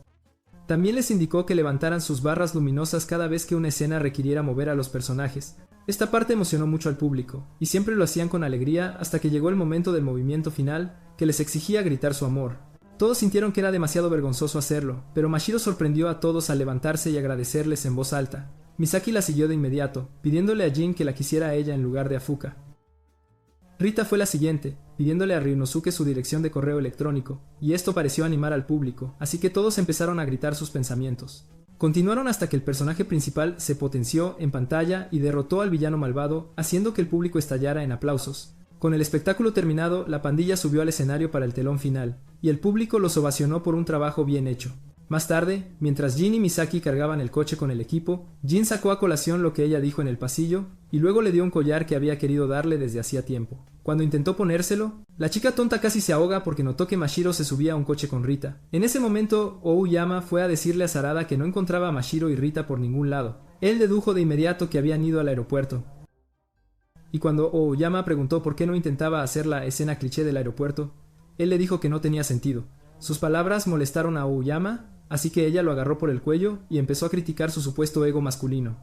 También les indicó que levantaran sus barras luminosas cada vez que una escena requiriera mover a los personajes. Esta parte emocionó mucho al público, y siempre lo hacían con alegría hasta que llegó el momento del movimiento final, que les exigía gritar su amor. Todos sintieron que era demasiado vergonzoso hacerlo, pero Mashiro sorprendió a todos al levantarse y agradecerles en voz alta. Misaki la siguió de inmediato, pidiéndole a Jin que la quisiera a ella en lugar de a Fuka. Rita fue la siguiente, pidiéndole a Ryunosuke su dirección de correo electrónico, y esto pareció animar al público, así que todos empezaron a gritar sus pensamientos. Continuaron hasta que el personaje principal se potenció en pantalla y derrotó al villano malvado, haciendo que el público estallara en aplausos. Con el espectáculo terminado, la pandilla subió al escenario para el telón final, y el público los ovacionó por un trabajo bien hecho. Más tarde, mientras Jin y Misaki cargaban el coche con el equipo, Jin sacó a colación lo que ella dijo en el pasillo, y luego le dio un collar que había querido darle desde hacía tiempo. Cuando intentó ponérselo, la chica tonta casi se ahoga porque notó que Mashiro se subía a un coche con Rita. En ese momento, Aoyama fue a decirle a Sarada que no encontraba a Mashiro y Rita por ningún lado. Él dedujo de inmediato que habían ido al aeropuerto. Y cuando Aoyama preguntó por qué no intentaba hacer la escena cliché del aeropuerto, él le dijo que no tenía sentido. Sus palabras molestaron a Aoyama, así que ella lo agarró por el cuello y empezó a criticar su supuesto ego masculino.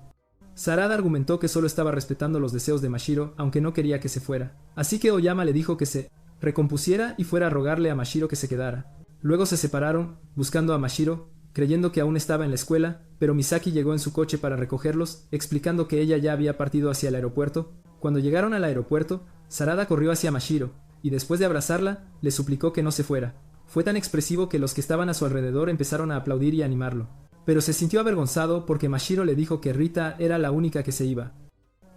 Sarada argumentó que solo estaba respetando los deseos de Mashiro, aunque no quería que se fuera. Así que Aoyama le dijo que se recompusiera y fuera a rogarle a Mashiro que se quedara. Luego se separaron, buscando a Mashiro, creyendo que aún estaba en la escuela, pero Misaki llegó en su coche para recogerlos, explicando que ella ya había partido hacia el aeropuerto. Cuando llegaron al aeropuerto, Sarada corrió hacia Mashiro, y después de abrazarla, le suplicó que no se fuera. Fue tan expresivo que los que estaban a su alrededor empezaron a aplaudir y animarlo. Pero se sintió avergonzado porque Mashiro le dijo que Rita era la única que se iba.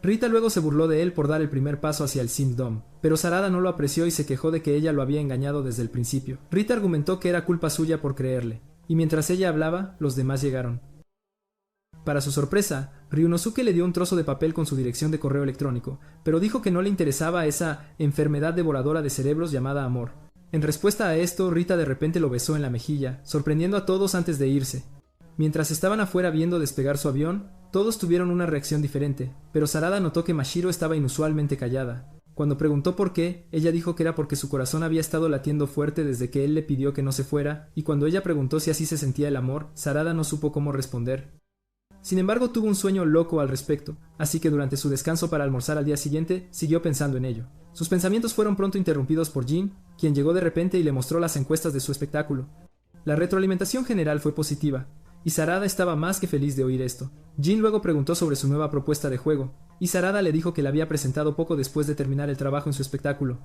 Rita luego se burló de él por dar el primer paso hacia el Sim Dome, pero Sarada no lo apreció y se quejó de que ella lo había engañado desde el principio. Rita argumentó que era culpa suya por creerle, y mientras ella hablaba, los demás llegaron. Para su sorpresa, Ryunosuke le dio un trozo de papel con su dirección de correo electrónico, pero dijo que no le interesaba esa enfermedad devoradora de cerebros llamada amor. En respuesta a esto, Rita de repente lo besó en la mejilla, sorprendiendo a todos antes de irse. Mientras estaban afuera viendo despegar su avión, todos tuvieron una reacción diferente, pero Sarada notó que Mashiro estaba inusualmente callada. Cuando preguntó por qué, ella dijo que era porque su corazón había estado latiendo fuerte desde que él le pidió que no se fuera, y cuando ella preguntó si así se sentía el amor, Sarada no supo cómo responder. Sin embargo, tuvo un sueño loco al respecto, así que durante su descanso para almorzar al día siguiente, siguió pensando en ello. Sus pensamientos fueron pronto interrumpidos por Jin, quien llegó de repente y le mostró las encuestas de su espectáculo. La retroalimentación general fue positiva, y Sarada estaba más que feliz de oír esto. Jin luego preguntó sobre su nueva propuesta de juego, y Sarada le dijo que la había presentado poco después de terminar el trabajo en su espectáculo.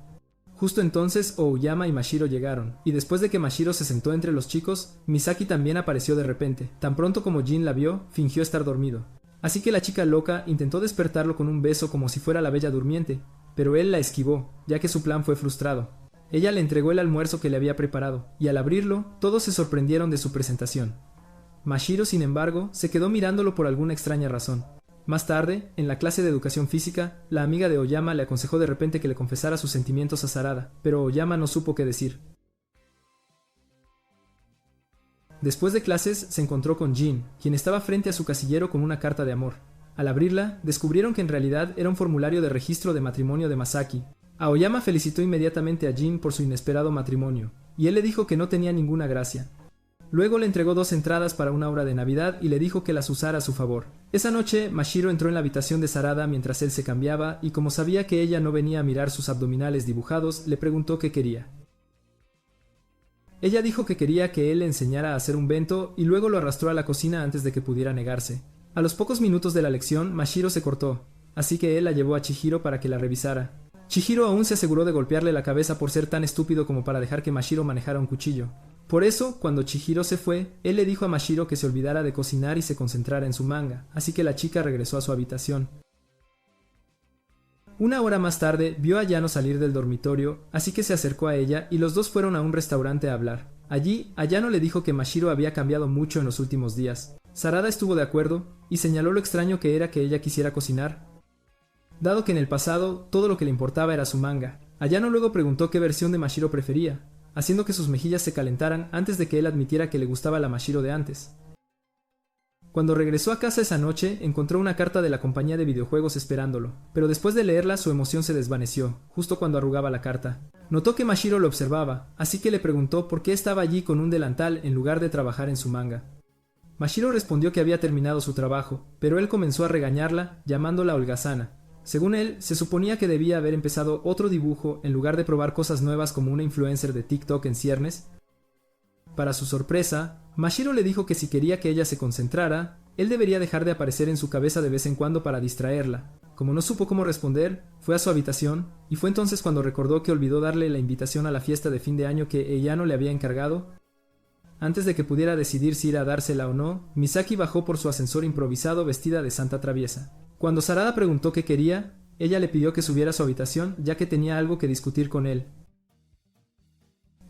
Justo entonces Aoyama y Mashiro llegaron, y después de que Mashiro se sentó entre los chicos, Misaki también apareció de repente. Tan pronto como Jin la vio, fingió estar dormido. Así que la chica loca intentó despertarlo con un beso como si fuera la Bella Durmiente, pero él la esquivó, ya que su plan fue frustrado. Ella le entregó el almuerzo que le había preparado, y al abrirlo, todos se sorprendieron de su presentación. Mashiro, sin embargo, se quedó mirándolo por alguna extraña razón. Más tarde, en la clase de educación física, la amiga de Aoyama le aconsejó de repente que le confesara sus sentimientos a Sarada, pero Aoyama no supo qué decir. Después de clases, se encontró con Jin, quien estaba frente a su casillero con una carta de amor. Al abrirla, descubrieron que en realidad era un formulario de registro de matrimonio de Masaki. Aoyama felicitó inmediatamente a Jin por su inesperado matrimonio, y él le dijo que no tenía ninguna gracia. Luego le entregó 2 entradas para una obra de Navidad y le dijo que las usara a su favor. Esa noche, Mashiro entró en la habitación de Sarada mientras él se cambiaba y como sabía que ella no venía a mirar sus abdominales dibujados, le preguntó qué quería. Ella dijo que quería que él le enseñara a hacer un bento y luego lo arrastró a la cocina antes de que pudiera negarse. A los pocos minutos de la lección, Mashiro se cortó, así que él la llevó a Chihiro para que la revisara. Chihiro aún se aseguró de golpearle la cabeza por ser tan estúpido como para dejar que Mashiro manejara un cuchillo. Por eso, cuando Chihiro se fue, él le dijo a Mashiro que se olvidara de cocinar y se concentrara en su manga, así que la chica regresó a su habitación. Una hora más tarde, vio a Ayano salir del dormitorio, así que se acercó a ella y los dos fueron a un restaurante a hablar. Allí, Ayano le dijo que Mashiro había cambiado mucho en los últimos días. Sarada estuvo de acuerdo y señaló lo extraño que era que ella quisiera cocinar, dado que en el pasado todo lo que le importaba era su manga. Ayano luego preguntó qué versión de Mashiro prefería, haciendo que sus mejillas se calentaran antes de que él admitiera que le gustaba la Mashiro de antes. Cuando regresó a casa esa noche, encontró una carta de la compañía de videojuegos esperándolo, pero después de leerla su emoción se desvaneció, justo cuando arrugaba la carta. Notó que Mashiro lo observaba, así que le preguntó por qué estaba allí con un delantal en lugar de trabajar en su manga. Mashiro respondió que había terminado su trabajo, pero él comenzó a regañarla, llamándola holgazana. Según él, se suponía que debía haber empezado otro dibujo en lugar de probar cosas nuevas como una influencer de TikTok en ciernes. Para su sorpresa, Mashiro le dijo que si quería que ella se concentrara, él debería dejar de aparecer en su cabeza de vez en cuando para distraerla. Como no supo cómo responder, fue a su habitación, y fue entonces cuando recordó que olvidó darle la invitación a la fiesta de fin de año que Eyano le había encargado. Antes de que pudiera decidir si ir a dársela o no, Misaki bajó por su ascensor improvisado vestida de santa traviesa. Cuando Sarada preguntó qué quería, ella le pidió que subiera a su habitación ya que tenía algo que discutir con él.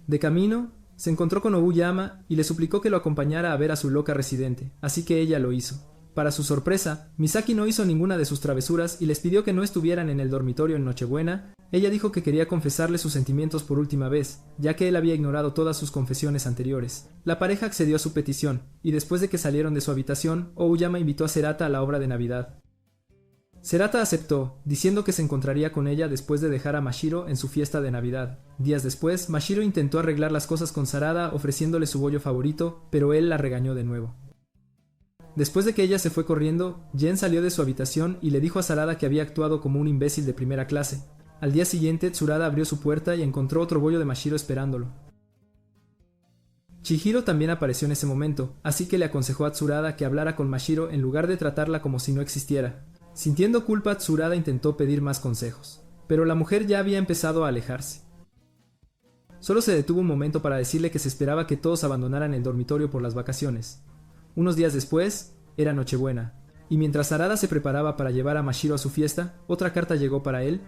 De camino, se encontró con Aoyama y le suplicó que lo acompañara a ver a su loca residente, así que ella lo hizo. Para su sorpresa, Misaki no hizo ninguna de sus travesuras y les pidió que no estuvieran en el dormitorio en Nochebuena. Ella dijo que quería confesarle sus sentimientos por última vez, ya que él había ignorado todas sus confesiones anteriores. La pareja accedió a su petición, y después de que salieron de su habitación, Aoyama invitó a Serata a la obra de Navidad. Serata aceptó, diciendo que se encontraría con ella después de dejar a Mashiro en su fiesta de Navidad. Días después, Mashiro intentó arreglar las cosas con Sarada ofreciéndole su bollo favorito, pero él la regañó de nuevo. Después de que ella se fue corriendo, Jen salió de su habitación y le dijo a Sarada que había actuado como un imbécil de primera clase. Al día siguiente, Tsurada abrió su puerta y encontró otro bollo de Mashiro esperándolo. Chihiro también apareció en ese momento, así que le aconsejó a Tsurada que hablara con Mashiro en lugar de tratarla como si no existiera. Sintiendo culpa, Tsurada intentó pedir más consejos, pero la mujer ya había empezado a alejarse. Solo se detuvo un momento para decirle que se esperaba que todos abandonaran el dormitorio por las vacaciones. Unos días después, era Nochebuena, y mientras Sarada se preparaba para llevar a Mashiro a su fiesta, otra carta llegó para él.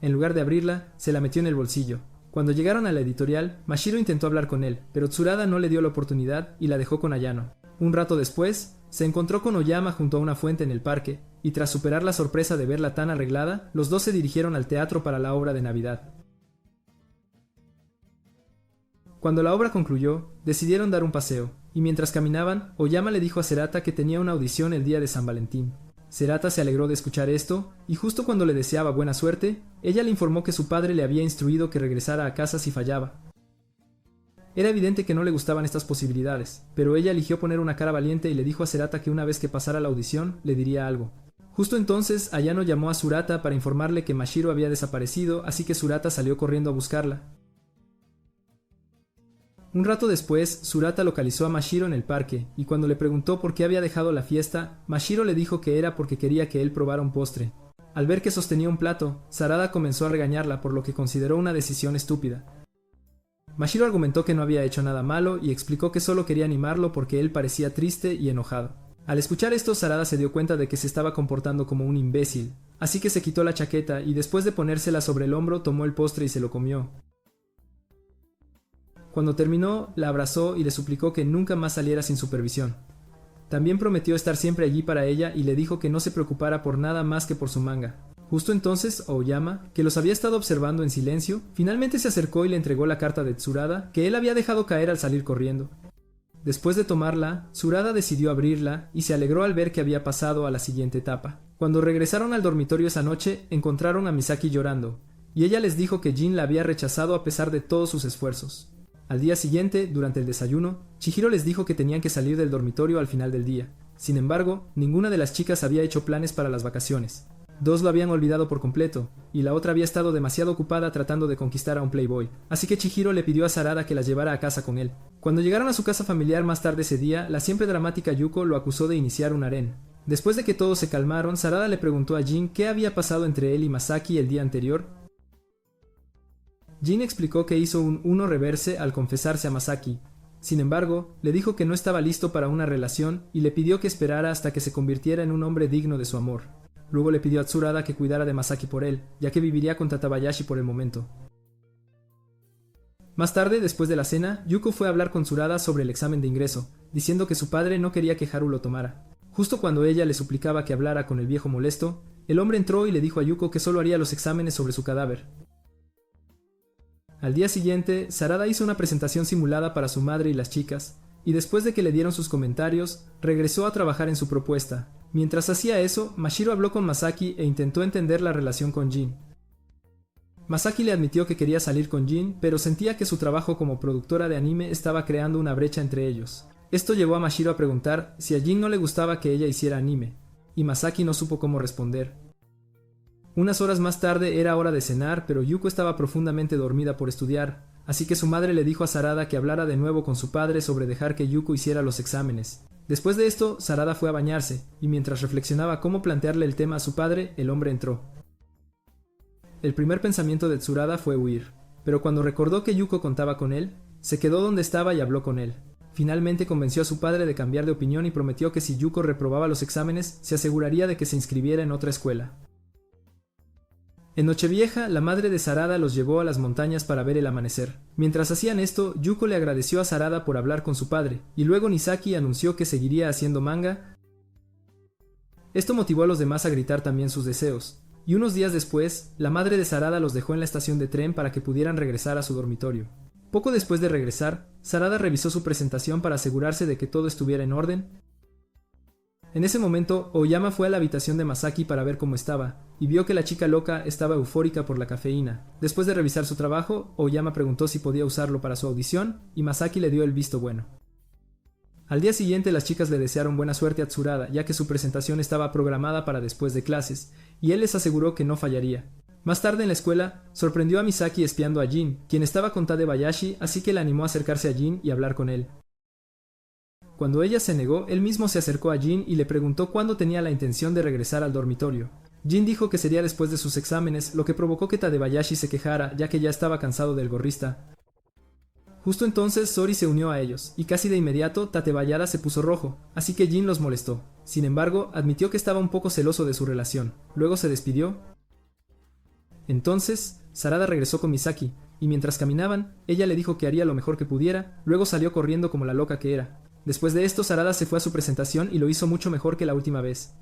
En lugar de abrirla, se la metió en el bolsillo. Cuando llegaron a la editorial, Mashiro intentó hablar con él, pero Tsurada no le dio la oportunidad y la dejó con Ayano. Un rato después, se encontró con Aoyama junto a una fuente en el parque, y tras superar la sorpresa de verla tan arreglada, los dos se dirigieron al teatro para la obra de Navidad. Cuando la obra concluyó, decidieron dar un paseo, y mientras caminaban, Aoyama le dijo a Serata que tenía una audición el día de San Valentín. Serata se alegró de escuchar esto, y justo cuando le deseaba buena suerte, ella le informó que su padre le había instruido que regresara a casa si fallaba. Era evidente que no le gustaban estas posibilidades, pero ella eligió poner una cara valiente y le dijo a Serata que una vez que pasara la audición, le diría algo. Justo entonces, Ayano llamó a Surata para informarle que Mashiro había desaparecido, así que Surata salió corriendo a buscarla. Un rato después, Surata localizó a Mashiro en el parque, y cuando le preguntó por qué había dejado la fiesta, Mashiro le dijo que era porque quería que él probara un postre. Al ver que sostenía un plato, Sarada comenzó a regañarla por lo que consideró una decisión estúpida. Mashiro argumentó que no había hecho nada malo y explicó que solo quería animarlo porque él parecía triste y enojado. Al escuchar esto, Sarada se dio cuenta de que se estaba comportando como un imbécil, así que se quitó la chaqueta y después de ponérsela sobre el hombro tomó el postre y se lo comió. Cuando terminó, la abrazó y le suplicó que nunca más saliera sin supervisión. También prometió estar siempre allí para ella y le dijo que no se preocupara por nada más que por su manga. Justo entonces, Aoyama, que los había estado observando en silencio, finalmente se acercó y le entregó la carta de Tsurada, que él había dejado caer al salir corriendo. Después de tomarla, Tsurada decidió abrirla y se alegró al ver que había pasado a la siguiente etapa. Cuando regresaron al dormitorio esa noche, encontraron a Misaki llorando, y ella les dijo que Jin la había rechazado a pesar de todos sus esfuerzos. Al día siguiente, durante el desayuno, Chihiro les dijo que tenían que salir del dormitorio al final del día. Sin embargo, ninguna de las chicas había hecho planes para las vacaciones. Dos lo habían olvidado por completo, y la otra había estado demasiado ocupada tratando de conquistar a un playboy, así que Chihiro le pidió a Sarada que la llevara a casa con él. Cuando llegaron a su casa familiar más tarde ese día, la siempre dramática Yuko lo acusó de iniciar un harén. Después de que todos se calmaron, Sarada le preguntó a Jin qué había pasado entre él y Masaki el día anterior. Jin explicó que hizo un uno reverse al confesarse a Masaki. Sin embargo, le dijo que no estaba listo para una relación y le pidió que esperara hasta que se convirtiera en un hombre digno de su amor. Luego le pidió a Tsurada que cuidara de Masaki por él, ya que viviría con Tatabayashi por el momento. Más tarde, después de la cena, Yuko fue a hablar con Tsurada sobre el examen de ingreso, diciendo que su padre no quería que Haru lo tomara. Justo cuando ella le suplicaba que hablara con el viejo molesto, el hombre entró y le dijo a Yuko que solo haría los exámenes sobre su cadáver. Al día siguiente, Sarada hizo una presentación simulada para su madre y las chicas, y después de que le dieron sus comentarios, regresó a trabajar en su propuesta. Mientras hacía eso, Mashiro habló con Masaki e intentó entender la relación con Jin. Masaki le admitió que quería salir con Jin, pero sentía que su trabajo como productora de anime estaba creando una brecha entre ellos. Esto llevó a Mashiro a preguntar si a Jin no le gustaba que ella hiciera anime, y Masaki no supo cómo responder. Unas horas más tarde era hora de cenar, pero Yuko estaba profundamente dormida por estudiar, así que su madre le dijo a Sarada que hablara de nuevo con su padre sobre dejar que Yuko hiciera los exámenes. Después de esto, Sarada fue a bañarse, y mientras reflexionaba cómo plantearle el tema a su padre, el hombre entró. El primer pensamiento de Tsurada fue huir, pero cuando recordó que Yuko contaba con él, se quedó donde estaba y habló con él. Finalmente convenció a su padre de cambiar de opinión y prometió que si Yuko reprobaba los exámenes, se aseguraría de que se inscribiera en otra escuela. En Nochevieja, la madre de Sarada los llevó a las montañas para ver el amanecer. Mientras hacían esto, Yuko le agradeció a Sarada por hablar con su padre, y luego Nisaki anunció que seguiría haciendo manga. Esto motivó a los demás a gritar también sus deseos, y unos días después, la madre de Sarada los dejó en la estación de tren para que pudieran regresar a su dormitorio. Poco después de regresar, Sarada revisó su presentación para asegurarse de que todo estuviera en orden. En ese momento, Aoyama fue a la habitación de Masaki para ver cómo estaba, y vio que la chica loca estaba eufórica por la cafeína. Después de revisar su trabajo, Aoyama preguntó si podía usarlo para su audición, y Masaki le dio el visto bueno. Al día siguiente, las chicas le desearon buena suerte a Tsurada, ya que su presentación estaba programada para después de clases, y él les aseguró que no fallaría. Más tarde en la escuela, sorprendió a Misaki espiando a Jin, quien estaba con Tadebayashi, así que le animó a acercarse a Jin y hablar con él. Cuando ella se negó, él mismo se acercó a Jin y le preguntó cuándo tenía la intención de regresar al dormitorio. Jin dijo que sería después de sus exámenes, lo que provocó que Tadebayashi se quejara, ya que ya estaba cansado del gorrista. Justo entonces Sori se unió a ellos, y casi de inmediato Tatebayada se puso rojo, así que Jin los molestó. Sin embargo, admitió que estaba un poco celoso de su relación. Luego se despidió. Entonces, Sarada regresó con Misaki, y mientras caminaban, ella le dijo que haría lo mejor que pudiera, luego salió corriendo como la loca que era. Después de esto, Sarada se fue a su presentación y lo hizo mucho mejor que la última vez.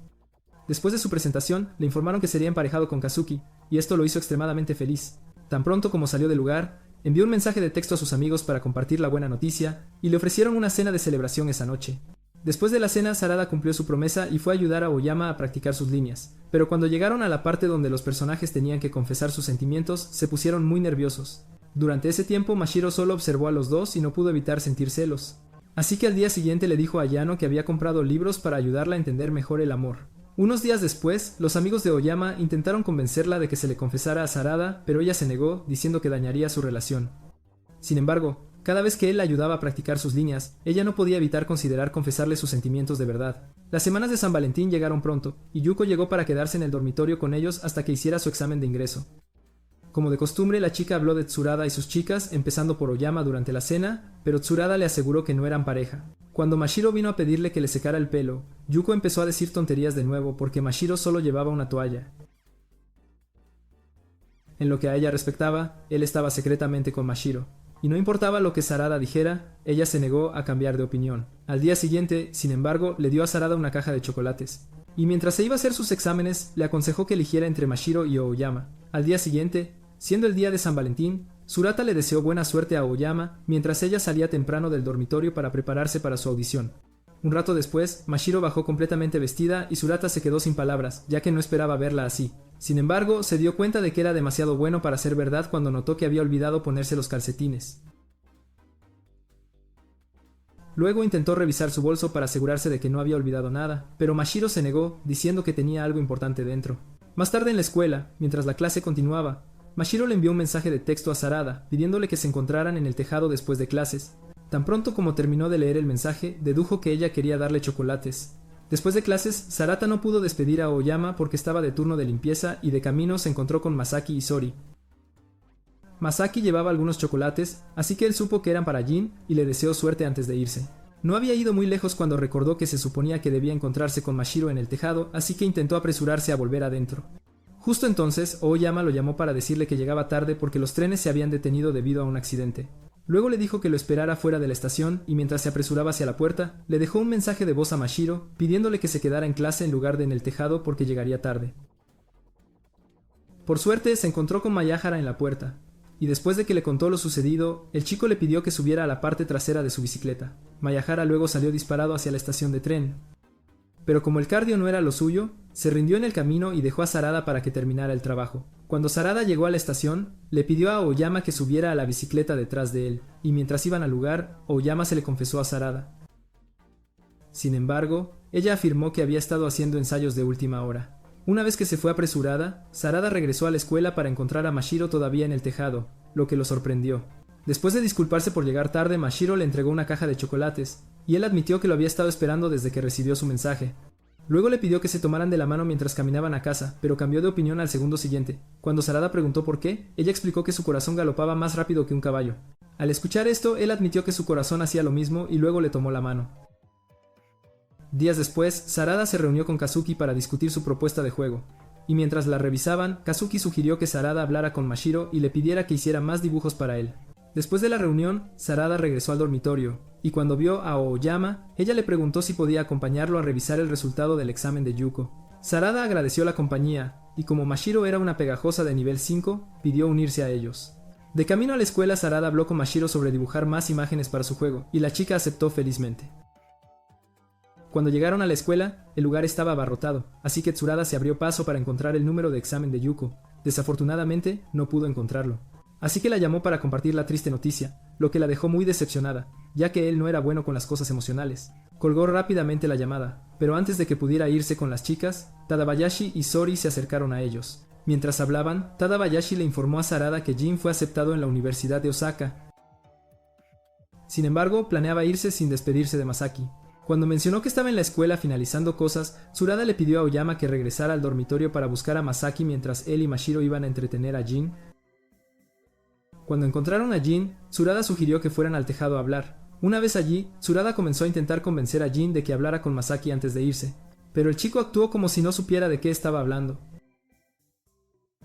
Después de su presentación, le informaron que sería emparejado con Kazuki, y esto lo hizo extremadamente feliz. Tan pronto como salió del lugar, envió un mensaje de texto a sus amigos para compartir la buena noticia, y le ofrecieron una cena de celebración esa noche. Después de la cena, Sarada cumplió su promesa y fue a ayudar a Aoyama a practicar sus líneas, pero cuando llegaron a la parte donde los personajes tenían que confesar sus sentimientos, se pusieron muy nerviosos. Durante ese tiempo, Mashiro solo observó a los dos y no pudo evitar sentir celos. Así que al día siguiente le dijo a Ayano que había comprado libros para ayudarla a entender mejor el amor. Unos días después, los amigos de Aoyama intentaron convencerla de que se le confesara a Sarada, pero ella se negó, diciendo que dañaría su relación. Sin embargo, cada vez que él la ayudaba a practicar sus líneas, ella no podía evitar considerar confesarle sus sentimientos de verdad. Las semanas de San Valentín llegaron pronto, y Yuko llegó para quedarse en el dormitorio con ellos hasta que hiciera su examen de ingreso. Como de costumbre, la chica habló de Tsurada y sus chicas, empezando por Aoyama durante la cena, pero Tsurada le aseguró que no eran pareja. Cuando Mashiro vino a pedirle que le secara el pelo, Yuko empezó a decir tonterías de nuevo porque Mashiro solo llevaba una toalla. En lo que a ella respectaba, él estaba secretamente con Mashiro, y no importaba lo que Sarada dijera, ella se negó a cambiar de opinión. Al día siguiente, sin embargo, le dio a Sarada una caja de chocolates, y mientras se iba a hacer sus exámenes, le aconsejó que eligiera entre Mashiro y Aoyama. Al día siguiente, siendo el día de San Valentín, Tsurada le deseó buena suerte a Aoyama mientras ella salía temprano del dormitorio para prepararse para su audición. Un rato después, Mashiro bajó completamente vestida y Tsurada se quedó sin palabras, ya que no esperaba verla así. Sin embargo, se dio cuenta de que era demasiado bueno para ser verdad cuando notó que había olvidado ponerse los calcetines. Luego intentó revisar su bolso para asegurarse de que no había olvidado nada, pero Mashiro se negó, diciendo que tenía algo importante dentro. Más tarde en la escuela, mientras la clase continuaba, Mashiro le envió un mensaje de texto a Sarada, pidiéndole que se encontraran en el tejado después de clases. Tan pronto como terminó de leer el mensaje, dedujo que ella quería darle chocolates. Después de clases, Sarada no pudo despedir a Aoyama porque estaba de turno de limpieza y de camino se encontró con Masaki y Sori. Masaki llevaba algunos chocolates, así que él supo que eran para Jin y le deseó suerte antes de irse. No había ido muy lejos cuando recordó que se suponía que debía encontrarse con Mashiro en el tejado, así que intentó apresurarse a volver adentro. Justo entonces, Aoyama lo llamó para decirle que llegaba tarde porque los trenes se habían detenido debido a un accidente. Luego le dijo que lo esperara fuera de la estación y mientras se apresuraba hacia la puerta, le dejó un mensaje de voz a Mashiro pidiéndole que se quedara en clase en lugar de en el tejado porque llegaría tarde. Por suerte, se encontró con Mayahara en la puerta, y después de que le contó lo sucedido, el chico le pidió que subiera a la parte trasera de su bicicleta. Mayahara luego salió disparado hacia la estación de tren. Pero como el cardio no era lo suyo, se rindió en el camino y dejó a Sarada para que terminara el trabajo. Cuando Sarada llegó a la estación, le pidió a Aoyama que subiera a la bicicleta detrás de él, y mientras iban al lugar, Aoyama se le confesó a Sarada. Sin embargo, ella afirmó que había estado haciendo ensayos de última hora. Una vez que se fue apresurada, Sarada regresó a la escuela para encontrar a Mashiro todavía en el tejado, lo que lo sorprendió. Después de disculparse por llegar tarde, Mashiro le entregó una caja de chocolates, y él admitió que lo había estado esperando desde que recibió su mensaje. Luego le pidió que se tomaran de la mano mientras caminaban a casa, pero cambió de opinión al segundo siguiente. Cuando Sarada preguntó por qué, ella explicó que su corazón galopaba más rápido que un caballo. Al escuchar esto, él admitió que su corazón hacía lo mismo y luego le tomó la mano. Días después, Sarada se reunió con Kazuki para discutir su propuesta de juego. Y mientras la revisaban, Kazuki sugirió que Sarada hablara con Mashiro y le pidiera que hiciera más dibujos para él. Después de la reunión, Sarada regresó al dormitorio, y cuando vio a Aoyama, ella le preguntó si podía acompañarlo a revisar el resultado del examen de Yuko. Sarada agradeció la compañía, y como Mashiro era una pegajosa de nivel 5, pidió unirse a ellos. De camino a la escuela, Sarada habló con Mashiro sobre dibujar más imágenes para su juego, y la chica aceptó felizmente. Cuando llegaron a la escuela, el lugar estaba abarrotado, así que Tsurada se abrió paso para encontrar el número de examen de Yuko. Desafortunadamente, no pudo encontrarlo. Así que la llamó para compartir la triste noticia, lo que la dejó muy decepcionada, ya que él no era bueno con las cosas emocionales. Colgó rápidamente la llamada, pero antes de que pudiera irse con las chicas, Tadabayashi y Sori se acercaron a ellos. Mientras hablaban, Tadabayashi le informó a Sarada que Jin fue aceptado en la Universidad de Osaka. Sin embargo, planeaba irse sin despedirse de Masaki. Cuando mencionó que estaba en la escuela finalizando cosas, Tsurada le pidió a Aoyama que regresara al dormitorio para buscar a Masaki mientras él y Mashiro iban a entretener a Jin. Cuando encontraron a Jin, Tsurada sugirió que fueran al tejado a hablar. Una vez allí, Tsurada comenzó a intentar convencer a Jin de que hablara con Masaki antes de irse, pero el chico actuó como si no supiera de qué estaba hablando.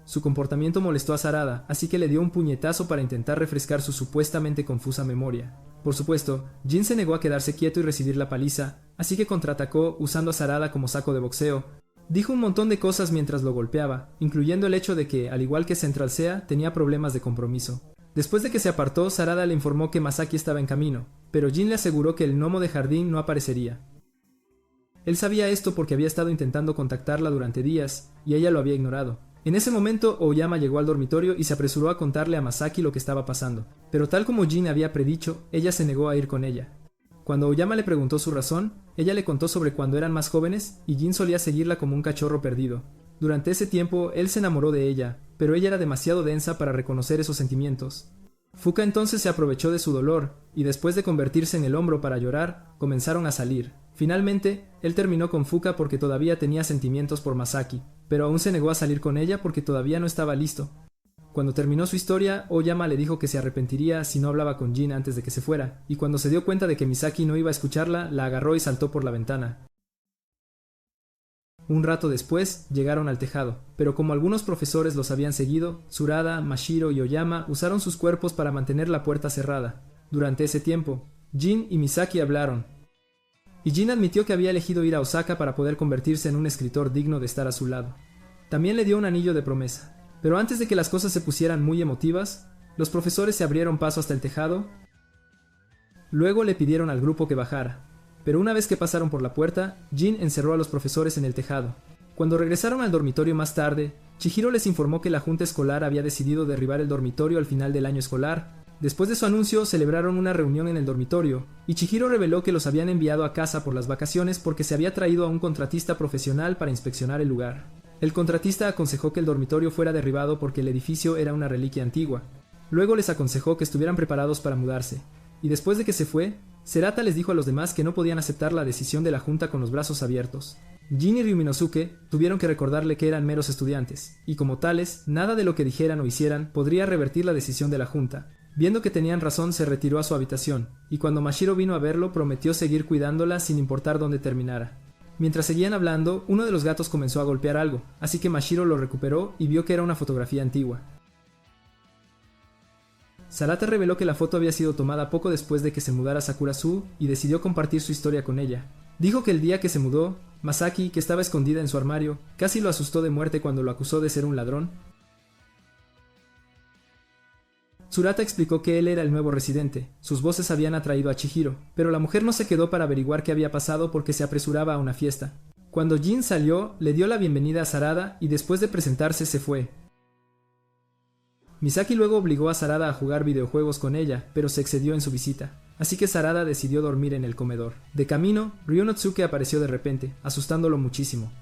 Su comportamiento molestó a Sarada, así que le dio un puñetazo para intentar refrescar su supuestamente confusa memoria. Por supuesto, Jin se negó a quedarse quieto y recibir la paliza, así que contraatacó usando a Sarada como saco de boxeo. Dijo un montón de cosas mientras lo golpeaba, incluyendo el hecho de que, al igual que Central Sea, tenía problemas de compromiso. Después de que se apartó, Sarada le informó que Masaki estaba en camino, pero Jin le aseguró que el gnomo de jardín no aparecería. Él sabía esto porque había estado intentando contactarla durante días, y ella lo había ignorado. En ese momento, Aoyama llegó al dormitorio y se apresuró a contarle a Masaki lo que estaba pasando, pero tal como Jin había predicho, ella se negó a ir con ella. Cuando Aoyama le preguntó su razón, ella le contó sobre cuando eran más jóvenes y Jin solía seguirla como un cachorro perdido. Durante ese tiempo, él se enamoró de ella, pero ella era demasiado densa para reconocer esos sentimientos. Fuka entonces se aprovechó de su dolor, y después de convertirse en el hombro para llorar, comenzaron a salir. Finalmente, él terminó con Fuka porque todavía tenía sentimientos por Masaki, pero aún se negó a salir con ella porque todavía no estaba listo. Cuando terminó su historia, Aoyama le dijo que se arrepentiría si no hablaba con Jin antes de que se fuera, y cuando se dio cuenta de que Misaki no iba a escucharla, la agarró y saltó por la ventana. Un rato después, llegaron al tejado, pero como algunos profesores los habían seguido, Tsurada, Mashiro y Aoyama usaron sus cuerpos para mantener la puerta cerrada. Durante ese tiempo, Jin y Misaki hablaron, y Jin admitió que había elegido ir a Osaka para poder convertirse en un escritor digno de estar a su lado. También le dio un anillo de promesa. Pero antes de que las cosas se pusieran muy emotivas, los profesores se abrieron paso hasta el tejado. Luego le pidieron al grupo que bajara. Pero una vez que pasaron por la puerta, Jin encerró a los profesores en el tejado. Cuando regresaron al dormitorio más tarde, Chihiro les informó que la junta escolar había decidido derribar el dormitorio al final del año escolar. Después de su anuncio, celebraron una reunión en el dormitorio, y Chihiro reveló que los habían enviado a casa por las vacaciones porque se había traído a un contratista profesional para inspeccionar el lugar. El contratista aconsejó que el dormitorio fuera derribado porque el edificio era una reliquia antigua. Luego les aconsejó que estuvieran preparados para mudarse. Y después de que se fue, Serata les dijo a los demás que no podían aceptar la decisión de la junta con los brazos abiertos. Jin y Ryuminosuke tuvieron que recordarle que eran meros estudiantes, y como tales, nada de lo que dijeran o hicieran podría revertir la decisión de la junta. Viendo que tenían razón, se retiró a su habitación, y cuando Mashiro vino a verlo, prometió seguir cuidándola sin importar dónde terminara. Mientras seguían hablando, uno de los gatos comenzó a golpear algo, así que Mashiro lo recuperó y vio que era una fotografía antigua. Sarata reveló que la foto había sido tomada poco después de que se mudara a Sakura-Zu y decidió compartir su historia con ella. Dijo que el día que se mudó, Masaki, que estaba escondida en su armario, casi lo asustó de muerte cuando lo acusó de ser un ladrón. Tsurata explicó que él era el nuevo residente. Sus voces habían atraído a Chihiro, pero la mujer no se quedó para averiguar qué había pasado porque se apresuraba a una fiesta. Cuando Jin salió, le dio la bienvenida a Sarada y después de presentarse se fue. Misaki luego obligó a Sarada a jugar videojuegos con ella, pero se excedió en su visita, así que Sarada decidió dormir en el comedor. De camino, Ryunotsuke apareció de repente, asustándolo muchísimo.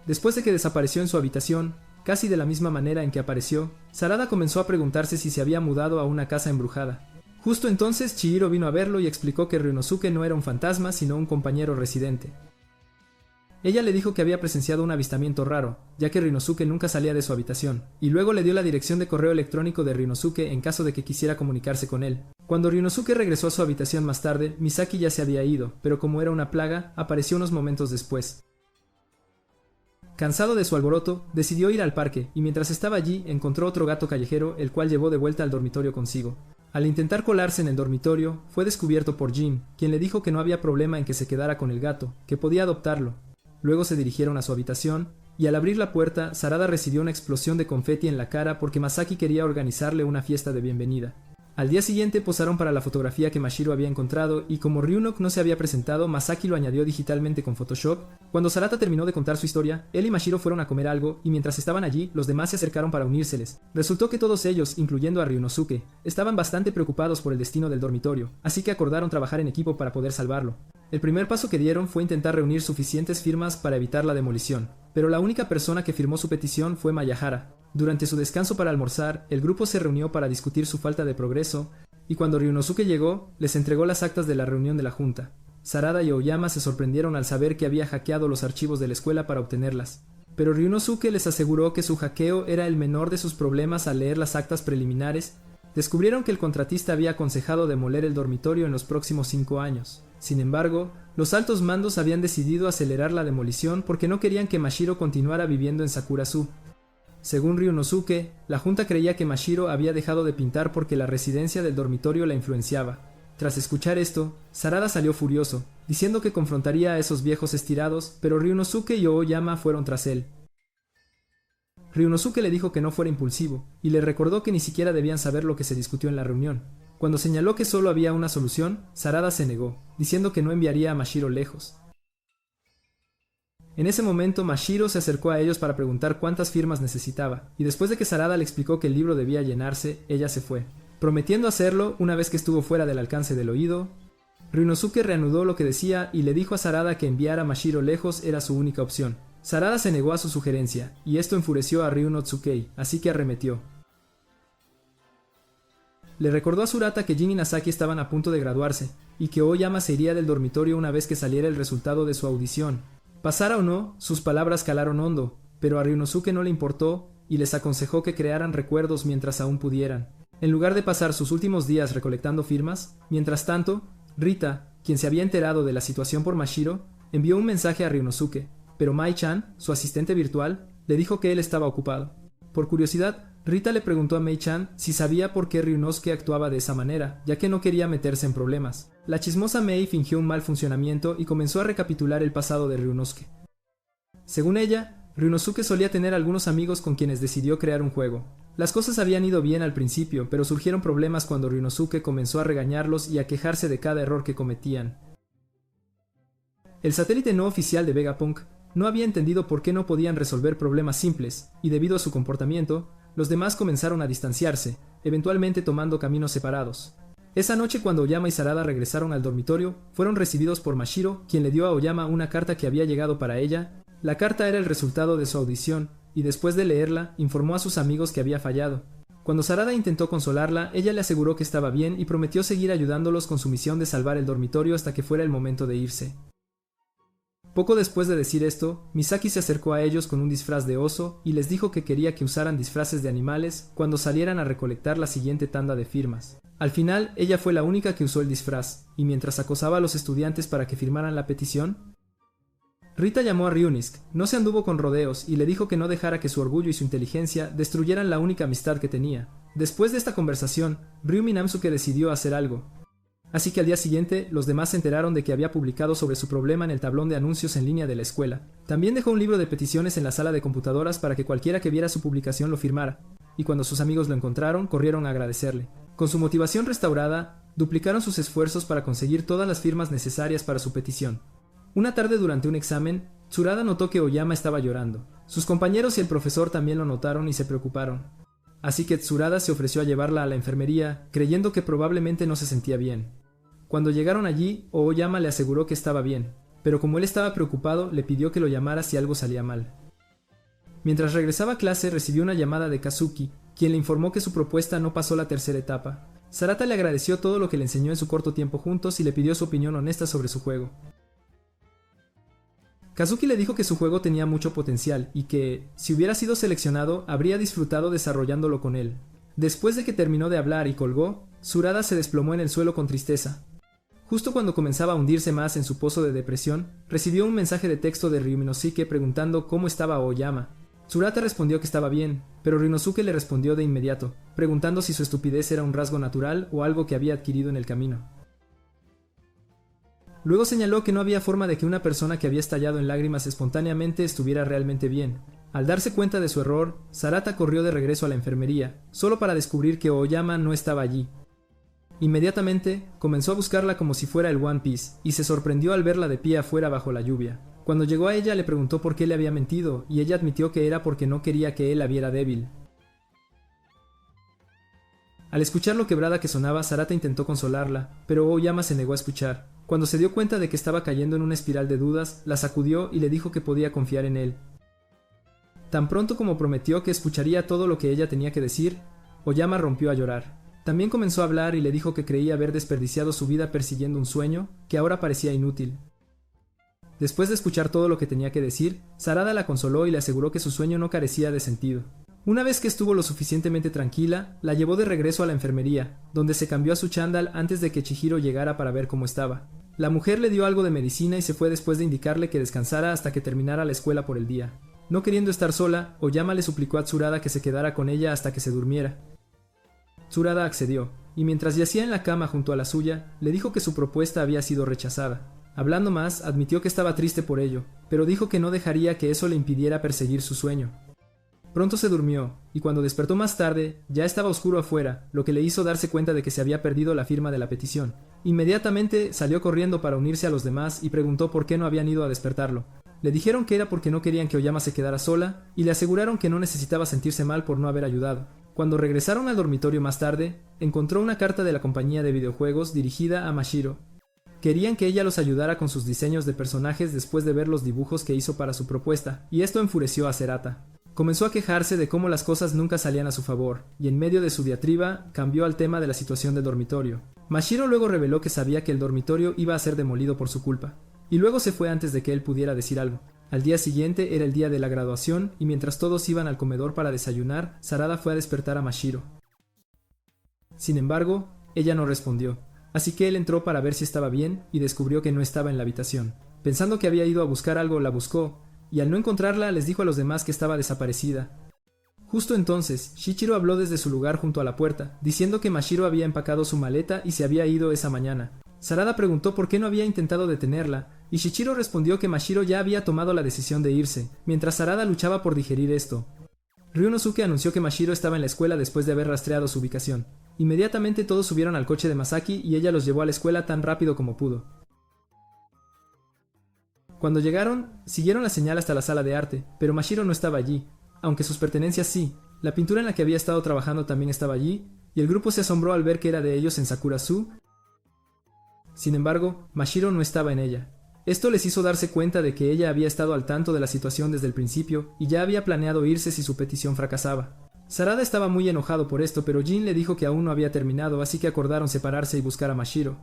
Después de que desapareció en su habitación, casi de la misma manera en que apareció, Sarada comenzó a preguntarse si se había mudado a una casa embrujada. Justo entonces Chihiro vino a verlo y explicó que Ryunosuke no era un fantasma sino un compañero residente. Ella le dijo que había presenciado un avistamiento raro, ya que Ryunosuke nunca salía de su habitación, y luego le dio la dirección de correo electrónico de Ryunosuke en caso de que quisiera comunicarse con él. Cuando Ryunosuke regresó a su habitación más tarde, Misaki ya se había ido, pero como era una plaga, apareció unos momentos después. Cansado de su alboroto, decidió ir al parque, y mientras estaba allí, encontró otro gato callejero, el cual llevó de vuelta al dormitorio consigo. Al intentar colarse en el dormitorio, fue descubierto por Jin, quien le dijo que no había problema en que se quedara con el gato, que podía adoptarlo. Luego se dirigieron a su habitación, y al abrir la puerta, Sarada recibió una explosión de confeti en la cara porque Masaki quería organizarle una fiesta de bienvenida. Al día siguiente posaron para la fotografía que Mashiro había encontrado y como Ryunok no se había presentado, Masaki lo añadió digitalmente con Photoshop. Cuando Sarata terminó de contar su historia, él y Mashiro fueron a comer algo y mientras estaban allí, los demás se acercaron para unírseles. Resultó que todos ellos, incluyendo a Ryunosuke, estaban bastante preocupados por el destino del dormitorio, así que acordaron trabajar en equipo para poder salvarlo. El primer paso que dieron fue intentar reunir suficientes firmas para evitar la demolición, pero la única persona que firmó su petición fue Mayahara. Durante su descanso para almorzar, el grupo se reunió para discutir su falta de progreso, y cuando Ryunosuke llegó, les entregó las actas de la reunión de la junta. Sarada y Aoyama se sorprendieron al saber que había hackeado los archivos de la escuela para obtenerlas. Pero Ryunosuke les aseguró que su hackeo era el menor de sus problemas al leer las actas preliminares. Descubrieron que el contratista había aconsejado demoler el dormitorio en los próximos 5 años. Sin embargo, los altos mandos habían decidido acelerar la demolición porque no querían que Mashiro continuara viviendo en Sakura-Zu. Según Ryunosuke, la junta creía que Mashiro había dejado de pintar porque la residencia del dormitorio la influenciaba. Tras escuchar esto, Sarada salió furioso, diciendo que confrontaría a esos viejos estirados, pero Ryunosuke y Aoyama fueron tras él. Ryunosuke le dijo que no fuera impulsivo, y le recordó que ni siquiera debían saber lo que se discutió en la reunión. Cuando señaló que solo había una solución, Sarada se negó, diciendo que no enviaría a Mashiro lejos. En ese momento Mashiro se acercó a ellos para preguntar cuántas firmas necesitaba, y después de que Sarada le explicó que el libro debía llenarse, ella se fue. Prometiendo hacerlo una vez que estuvo fuera del alcance del oído, Ryunosuke reanudó lo que decía y le dijo a Sarada que enviar a Mashiro lejos era su única opción. Sarada se negó a su sugerencia, y esto enfureció a Ryunosuke, así que arremetió. Le recordó a Surata que Jin y Nasaki estaban a punto de graduarse, y que Aoyama se iría del dormitorio una vez que saliera el resultado de su audición. Pasara o no, sus palabras calaron hondo, pero a Ryunosuke no le importó, y les aconsejó que crearan recuerdos mientras aún pudieran. En lugar de pasar sus últimos días recolectando firmas, mientras tanto, Rita, quien se había enterado de la situación por Mashiro, envió un mensaje a Ryunosuke, pero Mai-chan, su asistente virtual, le dijo que él estaba ocupado. Por curiosidad, Rita le preguntó a Mei-chan si sabía por qué Ryunosuke actuaba de esa manera, ya que no quería meterse en problemas. La chismosa Mei fingió un mal funcionamiento y comenzó a recapitular el pasado de Ryunosuke. Según ella, Ryunosuke solía tener algunos amigos con quienes decidió crear un juego. Las cosas habían ido bien al principio, pero surgieron problemas cuando Ryunosuke comenzó a regañarlos y a quejarse de cada error que cometían. El satélite no oficial de Vegapunk no había entendido por qué no podían resolver problemas simples, y debido a su comportamiento, los demás comenzaron a distanciarse, eventualmente tomando caminos separados. Esa noche, cuando Aoyama y Sarada regresaron al dormitorio, fueron recibidos por Mashiro, quien le dio a Aoyama una carta que había llegado para ella. La carta era el resultado de su audición, y después de leerla, informó a sus amigos que había fallado. Cuando Sarada intentó consolarla, ella le aseguró que estaba bien y prometió seguir ayudándolos con su misión de salvar el dormitorio hasta que fuera el momento de irse. Poco después de decir esto, Misaki se acercó a ellos con un disfraz de oso y les dijo que quería que usaran disfraces de animales cuando salieran a recolectar la siguiente tanda de firmas. Al final, ella fue la única que usó el disfraz, y mientras acosaba a los estudiantes para que firmaran la petición, Rita llamó a Ryunisk, no se anduvo con rodeos y le dijo que no dejara que su orgullo y su inteligencia destruyeran la única amistad que tenía. Después de esta conversación, Ryumi Namsuke decidió hacer algo. Así que al día siguiente, los demás se enteraron de que había publicado sobre su problema en el tablón de anuncios en línea de la escuela. También dejó un libro de peticiones en la sala de computadoras para que cualquiera que viera su publicación lo firmara, y cuando sus amigos lo encontraron, corrieron a agradecerle. Con su motivación restaurada, duplicaron sus esfuerzos para conseguir todas las firmas necesarias para su petición. Una tarde durante un examen, Tsurada notó que Aoyama estaba llorando. Sus compañeros y el profesor también lo notaron y se preocuparon. Así que Tsurada se ofreció a llevarla a la enfermería, creyendo que probablemente no se sentía bien. Cuando llegaron allí, Aoyama le aseguró que estaba bien, pero como él estaba preocupado, le pidió que lo llamara si algo salía mal. Mientras regresaba a clase, recibió una llamada de Kazuki, quien le informó que su propuesta no pasó la tercera etapa. Sarata le agradeció todo lo que le enseñó en su corto tiempo juntos y le pidió su opinión honesta sobre su juego. Kazuki le dijo que su juego tenía mucho potencial y que, si hubiera sido seleccionado, habría disfrutado desarrollándolo con él. Después de que terminó de hablar y colgó, Tsurada se desplomó en el suelo con tristeza. Justo cuando comenzaba a hundirse más en su pozo de depresión, recibió un mensaje de texto de Ryunosuke preguntando cómo estaba Aoyama. Tsurada respondió que estaba bien, pero Ryunosuke le respondió de inmediato, preguntando si su estupidez era un rasgo natural o algo que había adquirido en el camino. Luego señaló que no había forma de que una persona que había estallado en lágrimas espontáneamente estuviera realmente bien. Al darse cuenta de su error, Sarata corrió de regreso a la enfermería, solo para descubrir que Aoyama no estaba allí. Inmediatamente, comenzó a buscarla como si fuera el One Piece, y se sorprendió al verla de pie afuera bajo la lluvia. Cuando llegó a ella le preguntó por qué le había mentido, y ella admitió que era porque no quería que él la viera débil. Al escuchar lo quebrada que sonaba, Sarata intentó consolarla, pero Aoyama se negó a escuchar. Cuando se dio cuenta de que estaba cayendo en una espiral de dudas, la sacudió y le dijo que podía confiar en él. Tan pronto como prometió que escucharía todo lo que ella tenía que decir, Aoyama rompió a llorar. También comenzó a hablar y le dijo que creía haber desperdiciado su vida persiguiendo un sueño que ahora parecía inútil. Después de escuchar todo lo que tenía que decir, Sarada la consoló y le aseguró que su sueño no carecía de sentido. Una vez que estuvo lo suficientemente tranquila, la llevó de regreso a la enfermería, donde se cambió a su chándal antes de que Chihiro llegara para ver cómo estaba. La mujer le dio algo de medicina y se fue después de indicarle que descansara hasta que terminara la escuela por el día. No queriendo estar sola, Aoyama le suplicó a Tsurada que se quedara con ella hasta que se durmiera. Tsurada accedió, y mientras yacía en la cama junto a la suya, le dijo que su propuesta había sido rechazada. Hablando más, admitió que estaba triste por ello, pero dijo que no dejaría que eso le impidiera perseguir su sueño. Pronto se durmió, y cuando despertó más tarde, ya estaba oscuro afuera, lo que le hizo darse cuenta de que se había perdido la firma de la petición. Inmediatamente salió corriendo para unirse a los demás y preguntó por qué no habían ido a despertarlo. Le dijeron que era porque no querían que Aoyama se quedara sola, y le aseguraron que no necesitaba sentirse mal por no haber ayudado. Cuando regresaron al dormitorio más tarde, encontró una carta de la compañía de videojuegos dirigida a Mashiro. Querían que ella los ayudara con sus diseños de personajes después de ver los dibujos que hizo para su propuesta, y esto enfureció a Sarada. Comenzó a quejarse de cómo las cosas nunca salían a su favor, y en medio de su diatriba, cambió al tema de la situación del dormitorio. Mashiro luego reveló que sabía que el dormitorio iba a ser demolido por su culpa, y luego se fue antes de que él pudiera decir algo. Al día siguiente era el día de la graduación, y mientras todos iban al comedor para desayunar, Sarada fue a despertar a Mashiro. Sin embargo, ella no respondió, así que él entró para ver si estaba bien y descubrió que no estaba en la habitación. Pensando que había ido a buscar algo, la buscó, y al no encontrarla les dijo a los demás que estaba desaparecida. Justo entonces, Shichiro habló desde su lugar junto a la puerta, diciendo que Mashiro había empacado su maleta y se había ido esa mañana. Sarada preguntó por qué no había intentado detenerla, y Shichiro respondió que Mashiro ya había tomado la decisión de irse, mientras Sarada luchaba por digerir esto. Ryunosuke anunció que Mashiro estaba en la escuela después de haber rastreado su ubicación. Inmediatamente todos subieron al coche de Masaki y ella los llevó a la escuela tan rápido como pudo. Cuando llegaron, siguieron la señal hasta la sala de arte, pero Mashiro no estaba allí, aunque sus pertenencias sí. La pintura en la que había estado trabajando también estaba allí, y el grupo se asombró al ver que era de ellos en Sakura-Zu. Sin embargo, Mashiro no estaba en ella. Esto les hizo darse cuenta de que ella había estado al tanto de la situación desde el principio y ya había planeado irse si su petición fracasaba. Sarada estaba muy enojado por esto, pero Jin le dijo que aún no había terminado, así que acordaron separarse y buscar a Mashiro.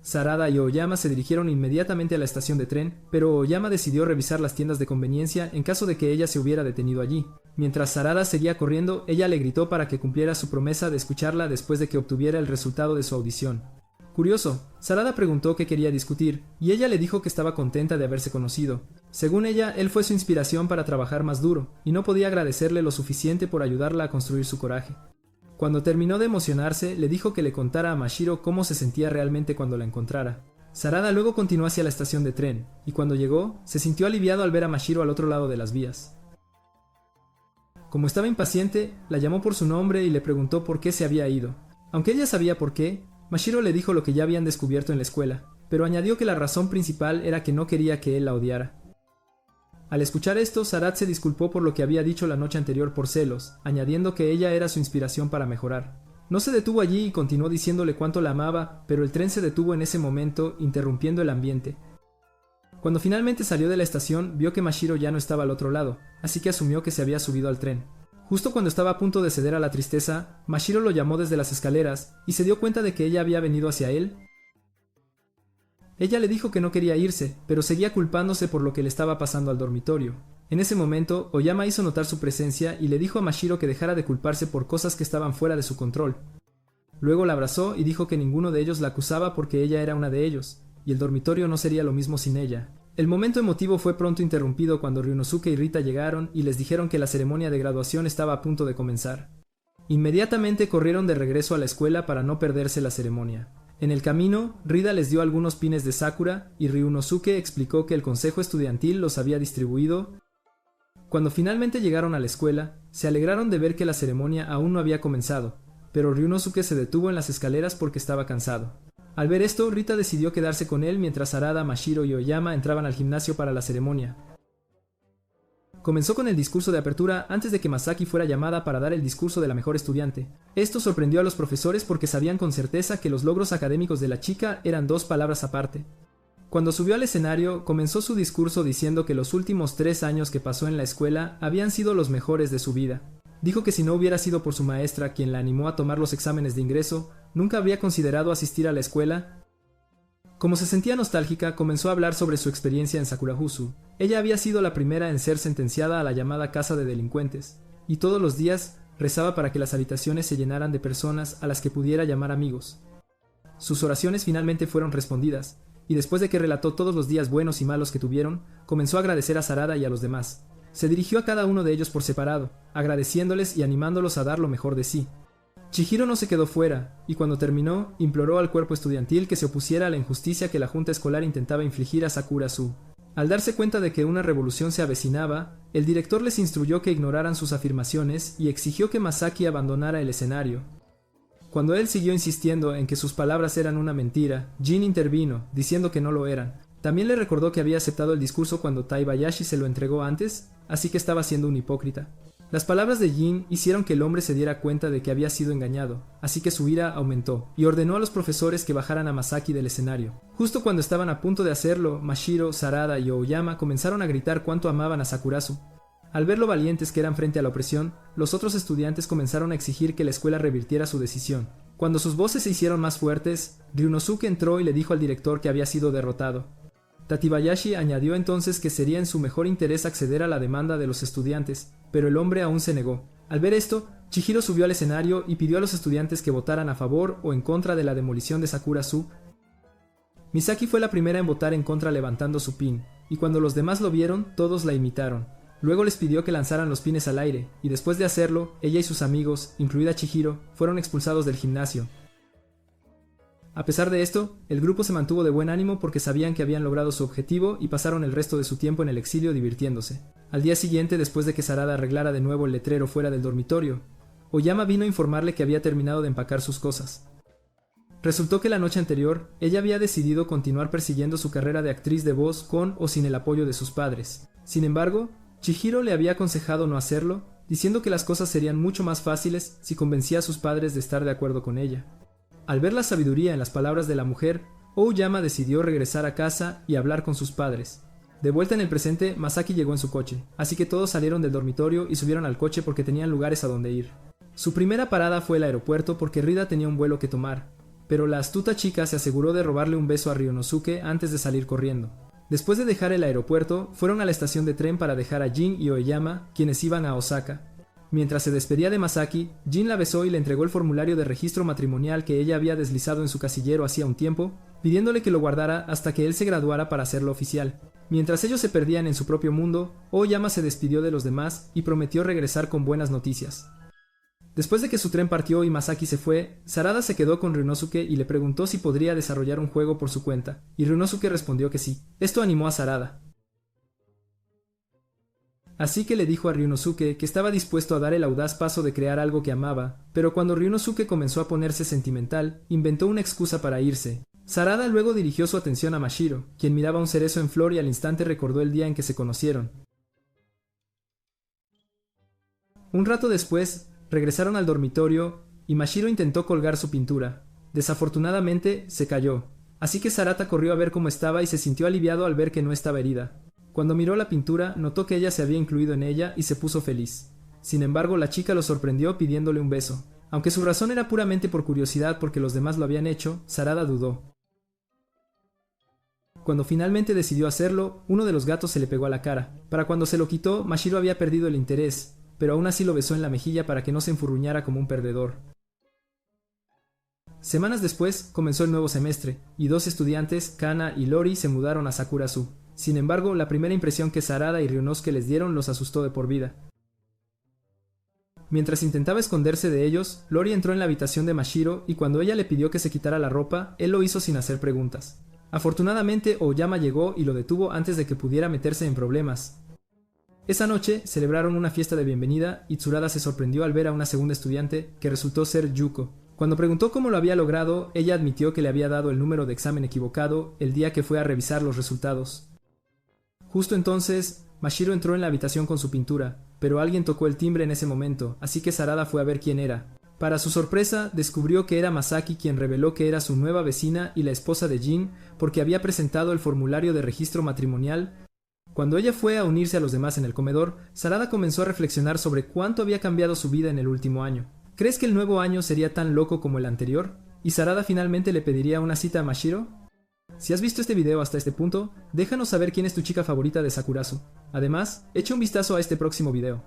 Sarada y Oyama se dirigieron inmediatamente a la estación de tren, pero Oyama decidió revisar las tiendas de conveniencia en caso de que ella se hubiera detenido allí. Mientras Sarada seguía corriendo, ella le gritó para que cumpliera su promesa de escucharla después de que obtuviera el resultado de su audición. Curioso, Sarada preguntó qué quería discutir, y ella le dijo que estaba contenta de haberse conocido. Según ella, él fue su inspiración para trabajar más duro, y no podía agradecerle lo suficiente por ayudarla a construir su coraje. Cuando terminó de emocionarse, le dijo que le contara a Mashiro cómo se sentía realmente cuando la encontrara. Sarada luego continuó hacia la estación de tren, y cuando llegó, se sintió aliviado al ver a Mashiro al otro lado de las vías. Como estaba impaciente, la llamó por su nombre y le preguntó por qué se había ido. Aunque ella sabía por qué, Mashiro le dijo lo que ya habían descubierto en la escuela, pero añadió que la razón principal era que no quería que él la odiara. Al escuchar esto, Sarada se disculpó por lo que había dicho la noche anterior por celos, añadiendo que ella era su inspiración para mejorar. No se detuvo allí y continuó diciéndole cuánto la amaba, pero el tren se detuvo en ese momento, interrumpiendo el ambiente. Cuando finalmente salió de la estación, vio que Mashiro ya no estaba al otro lado, así que asumió que se había subido al tren. Justo cuando estaba a punto de ceder a la tristeza, Mashiro lo llamó desde las escaleras y se dio cuenta de que ella había venido hacia él. Ella le dijo que no quería irse, pero seguía culpándose por lo que le estaba pasando al dormitorio. En ese momento, Oyama hizo notar su presencia y le dijo a Mashiro que dejara de culparse por cosas que estaban fuera de su control. Luego la abrazó y dijo que ninguno de ellos la acusaba porque ella era una de ellos, y el dormitorio no sería lo mismo sin ella. El momento emotivo fue pronto interrumpido cuando Ryunosuke y Rita llegaron y les dijeron que la ceremonia de graduación estaba a punto de comenzar. Inmediatamente corrieron de regreso a la escuela para no perderse la ceremonia. En el camino, Rida les dio algunos pines de Sakura y Ryunosuke explicó que el consejo estudiantil los había distribuido. Cuando finalmente llegaron a la escuela, se alegraron de ver que la ceremonia aún no había comenzado, pero Ryunosuke se detuvo en las escaleras porque estaba cansado. Al ver esto, Rita decidió quedarse con él mientras Sarada, Mashiro y Oyama entraban al gimnasio para la ceremonia. Comenzó con el discurso de apertura antes de que Masaki fuera llamada para dar el discurso de la mejor estudiante. Esto sorprendió a los profesores porque sabían con certeza que los logros académicos de la chica eran dos palabras aparte. Cuando subió al escenario, comenzó su discurso diciendo que los últimos 3 años que pasó en la escuela habían sido los mejores de su vida. Dijo que si no hubiera sido por su maestra quien la animó a tomar los exámenes de ingreso, nunca habría considerado asistir a la escuela. Como se sentía nostálgica, comenzó a hablar sobre su experiencia en Sakurajusu. Ella había sido la primera en ser sentenciada a la llamada casa de delincuentes, y todos los días rezaba para que las habitaciones se llenaran de personas a las que pudiera llamar amigos. Sus oraciones finalmente fueron respondidas, y después de que relató todos los días buenos y malos que tuvieron, comenzó a agradecer a Sarada y a los demás. Se dirigió a cada uno de ellos por separado, agradeciéndoles y animándolos a dar lo mejor de sí. Chihiro no se quedó fuera, y cuando terminó, imploró al cuerpo estudiantil que se opusiera a la injusticia que la junta escolar intentaba infligir a Sakura-Zu. Al darse cuenta de que una revolución se avecinaba, el director les instruyó que ignoraran sus afirmaciones y exigió que Masaki abandonara el escenario. Cuando él siguió insistiendo en que sus palabras eran una mentira, Jin intervino, diciendo que no lo eran. También le recordó que había aceptado el discurso cuando Taibayashi se lo entregó antes, así que estaba siendo un hipócrita. Las palabras de Jin hicieron que el hombre se diera cuenta de que había sido engañado, así que su ira aumentó, y ordenó a los profesores que bajaran a Masaki del escenario. Justo cuando estaban a punto de hacerlo, Mashiro, Sarada y Aoyama comenzaron a gritar cuánto amaban a Sakurazu. Al ver lo valientes que eran frente a la opresión, los otros estudiantes comenzaron a exigir que la escuela revirtiera su decisión. Cuando sus voces se hicieron más fuertes, Ryunosuke entró y le dijo al director que había sido derrotado. Tatibayashi añadió entonces que sería en su mejor interés acceder a la demanda de los estudiantes, pero el hombre aún se negó. Al ver esto, Chihiro subió al escenario y pidió a los estudiantes que votaran a favor o en contra de la demolición de Sakurazu. Misaki fue la primera en votar en contra levantando su pin, y cuando los demás lo vieron, todos la imitaron. Luego les pidió que lanzaran los pines al aire, y después de hacerlo, ella y sus amigos, incluida Chihiro, fueron expulsados del gimnasio. A pesar de esto, el grupo se mantuvo de buen ánimo porque sabían que habían logrado su objetivo y pasaron el resto de su tiempo en el exilio divirtiéndose. Al día siguiente, después de que Sarada arreglara de nuevo el letrero fuera del dormitorio, Oyama vino a informarle que había terminado de empacar sus cosas. Resultó que la noche anterior, ella había decidido continuar persiguiendo su carrera de actriz de voz con o sin el apoyo de sus padres. Sin embargo, Chihiro le había aconsejado no hacerlo, diciendo que las cosas serían mucho más fáciles si convencía a sus padres de estar de acuerdo con ella. Al ver la sabiduría en las palabras de la mujer, Aoyama decidió regresar a casa y hablar con sus padres. De vuelta en el presente, Masaki llegó en su coche, así que todos salieron del dormitorio y subieron al coche porque tenían lugares a donde ir. Su primera parada fue el aeropuerto porque Rida tenía un vuelo que tomar, pero la astuta chica se aseguró de robarle un beso a Ryunosuke antes de salir corriendo. Después de dejar el aeropuerto, fueron a la estación de tren para dejar a Jin y Aoyama, quienes iban a Osaka. Mientras se despedía de Masaki, Jin la besó y le entregó el formulario de registro matrimonial que ella había deslizado en su casillero hacía un tiempo, pidiéndole que lo guardara hasta que él se graduara para hacerlo oficial. Mientras ellos se perdían en su propio mundo, Aoyama se despidió de los demás y prometió regresar con buenas noticias. Después de que su tren partió y Masaki se fue, Sarada se quedó con Ryunosuke y le preguntó si podría desarrollar un juego por su cuenta, y Ryunosuke respondió que sí. Esto animó a Sarada. Así que le dijo a Ryunosuke que estaba dispuesto a dar el audaz paso de crear algo que amaba, pero cuando Ryunosuke comenzó a ponerse sentimental, inventó una excusa para irse. Sarada luego dirigió su atención a Mashiro, quien miraba un cerezo en flor y al instante recordó el día en que se conocieron. Un rato después, regresaron al dormitorio y Mashiro intentó colgar su pintura. Desafortunadamente, se cayó, así que Sarada corrió a ver cómo estaba y se sintió aliviado al ver que no estaba herida. Cuando miró la pintura, notó que ella se había incluido en ella y se puso feliz. Sin embargo, la chica lo sorprendió pidiéndole un beso. Aunque su razón era puramente por curiosidad porque los demás lo habían hecho, Sarada dudó. Cuando finalmente decidió hacerlo, uno de los gatos se le pegó a la cara. Para cuando se lo quitó, Mashiro había perdido el interés, pero aún así lo besó en la mejilla para que no se enfurruñara como un perdedor. Semanas después, comenzó el nuevo semestre, y dos estudiantes, Kana y Lori, se mudaron a Sakurazu. Sin embargo, la primera impresión que Sarada y Ryunosuke les dieron los asustó de por vida. Mientras intentaba esconderse de ellos, Lori entró en la habitación de Mashiro y cuando ella le pidió que se quitara la ropa, él lo hizo sin hacer preguntas. Afortunadamente, Aoyama llegó y lo detuvo antes de que pudiera meterse en problemas. Esa noche, celebraron una fiesta de bienvenida y Tsurada se sorprendió al ver a una segunda estudiante, que resultó ser Yuko. Cuando preguntó cómo lo había logrado, ella admitió que le había dado el número de examen equivocado el día que fue a revisar los resultados. Justo entonces, Mashiro entró en la habitación con su pintura, pero alguien tocó el timbre en ese momento, así que Sarada fue a ver quién era. Para su sorpresa, descubrió que era Masaki quien reveló que era su nueva vecina y la esposa de Jin porque había presentado el formulario de registro matrimonial. Cuando ella fue a unirse a los demás en el comedor, Sarada comenzó a reflexionar sobre cuánto había cambiado su vida en el último año. ¿Crees que el nuevo año sería tan loco como el anterior? ¿Y Sarada finalmente le pediría una cita a Mashiro? Si has visto este video hasta este punto, déjanos saber quién es tu chica favorita de Sakurazu. Además, echa un vistazo a este próximo video.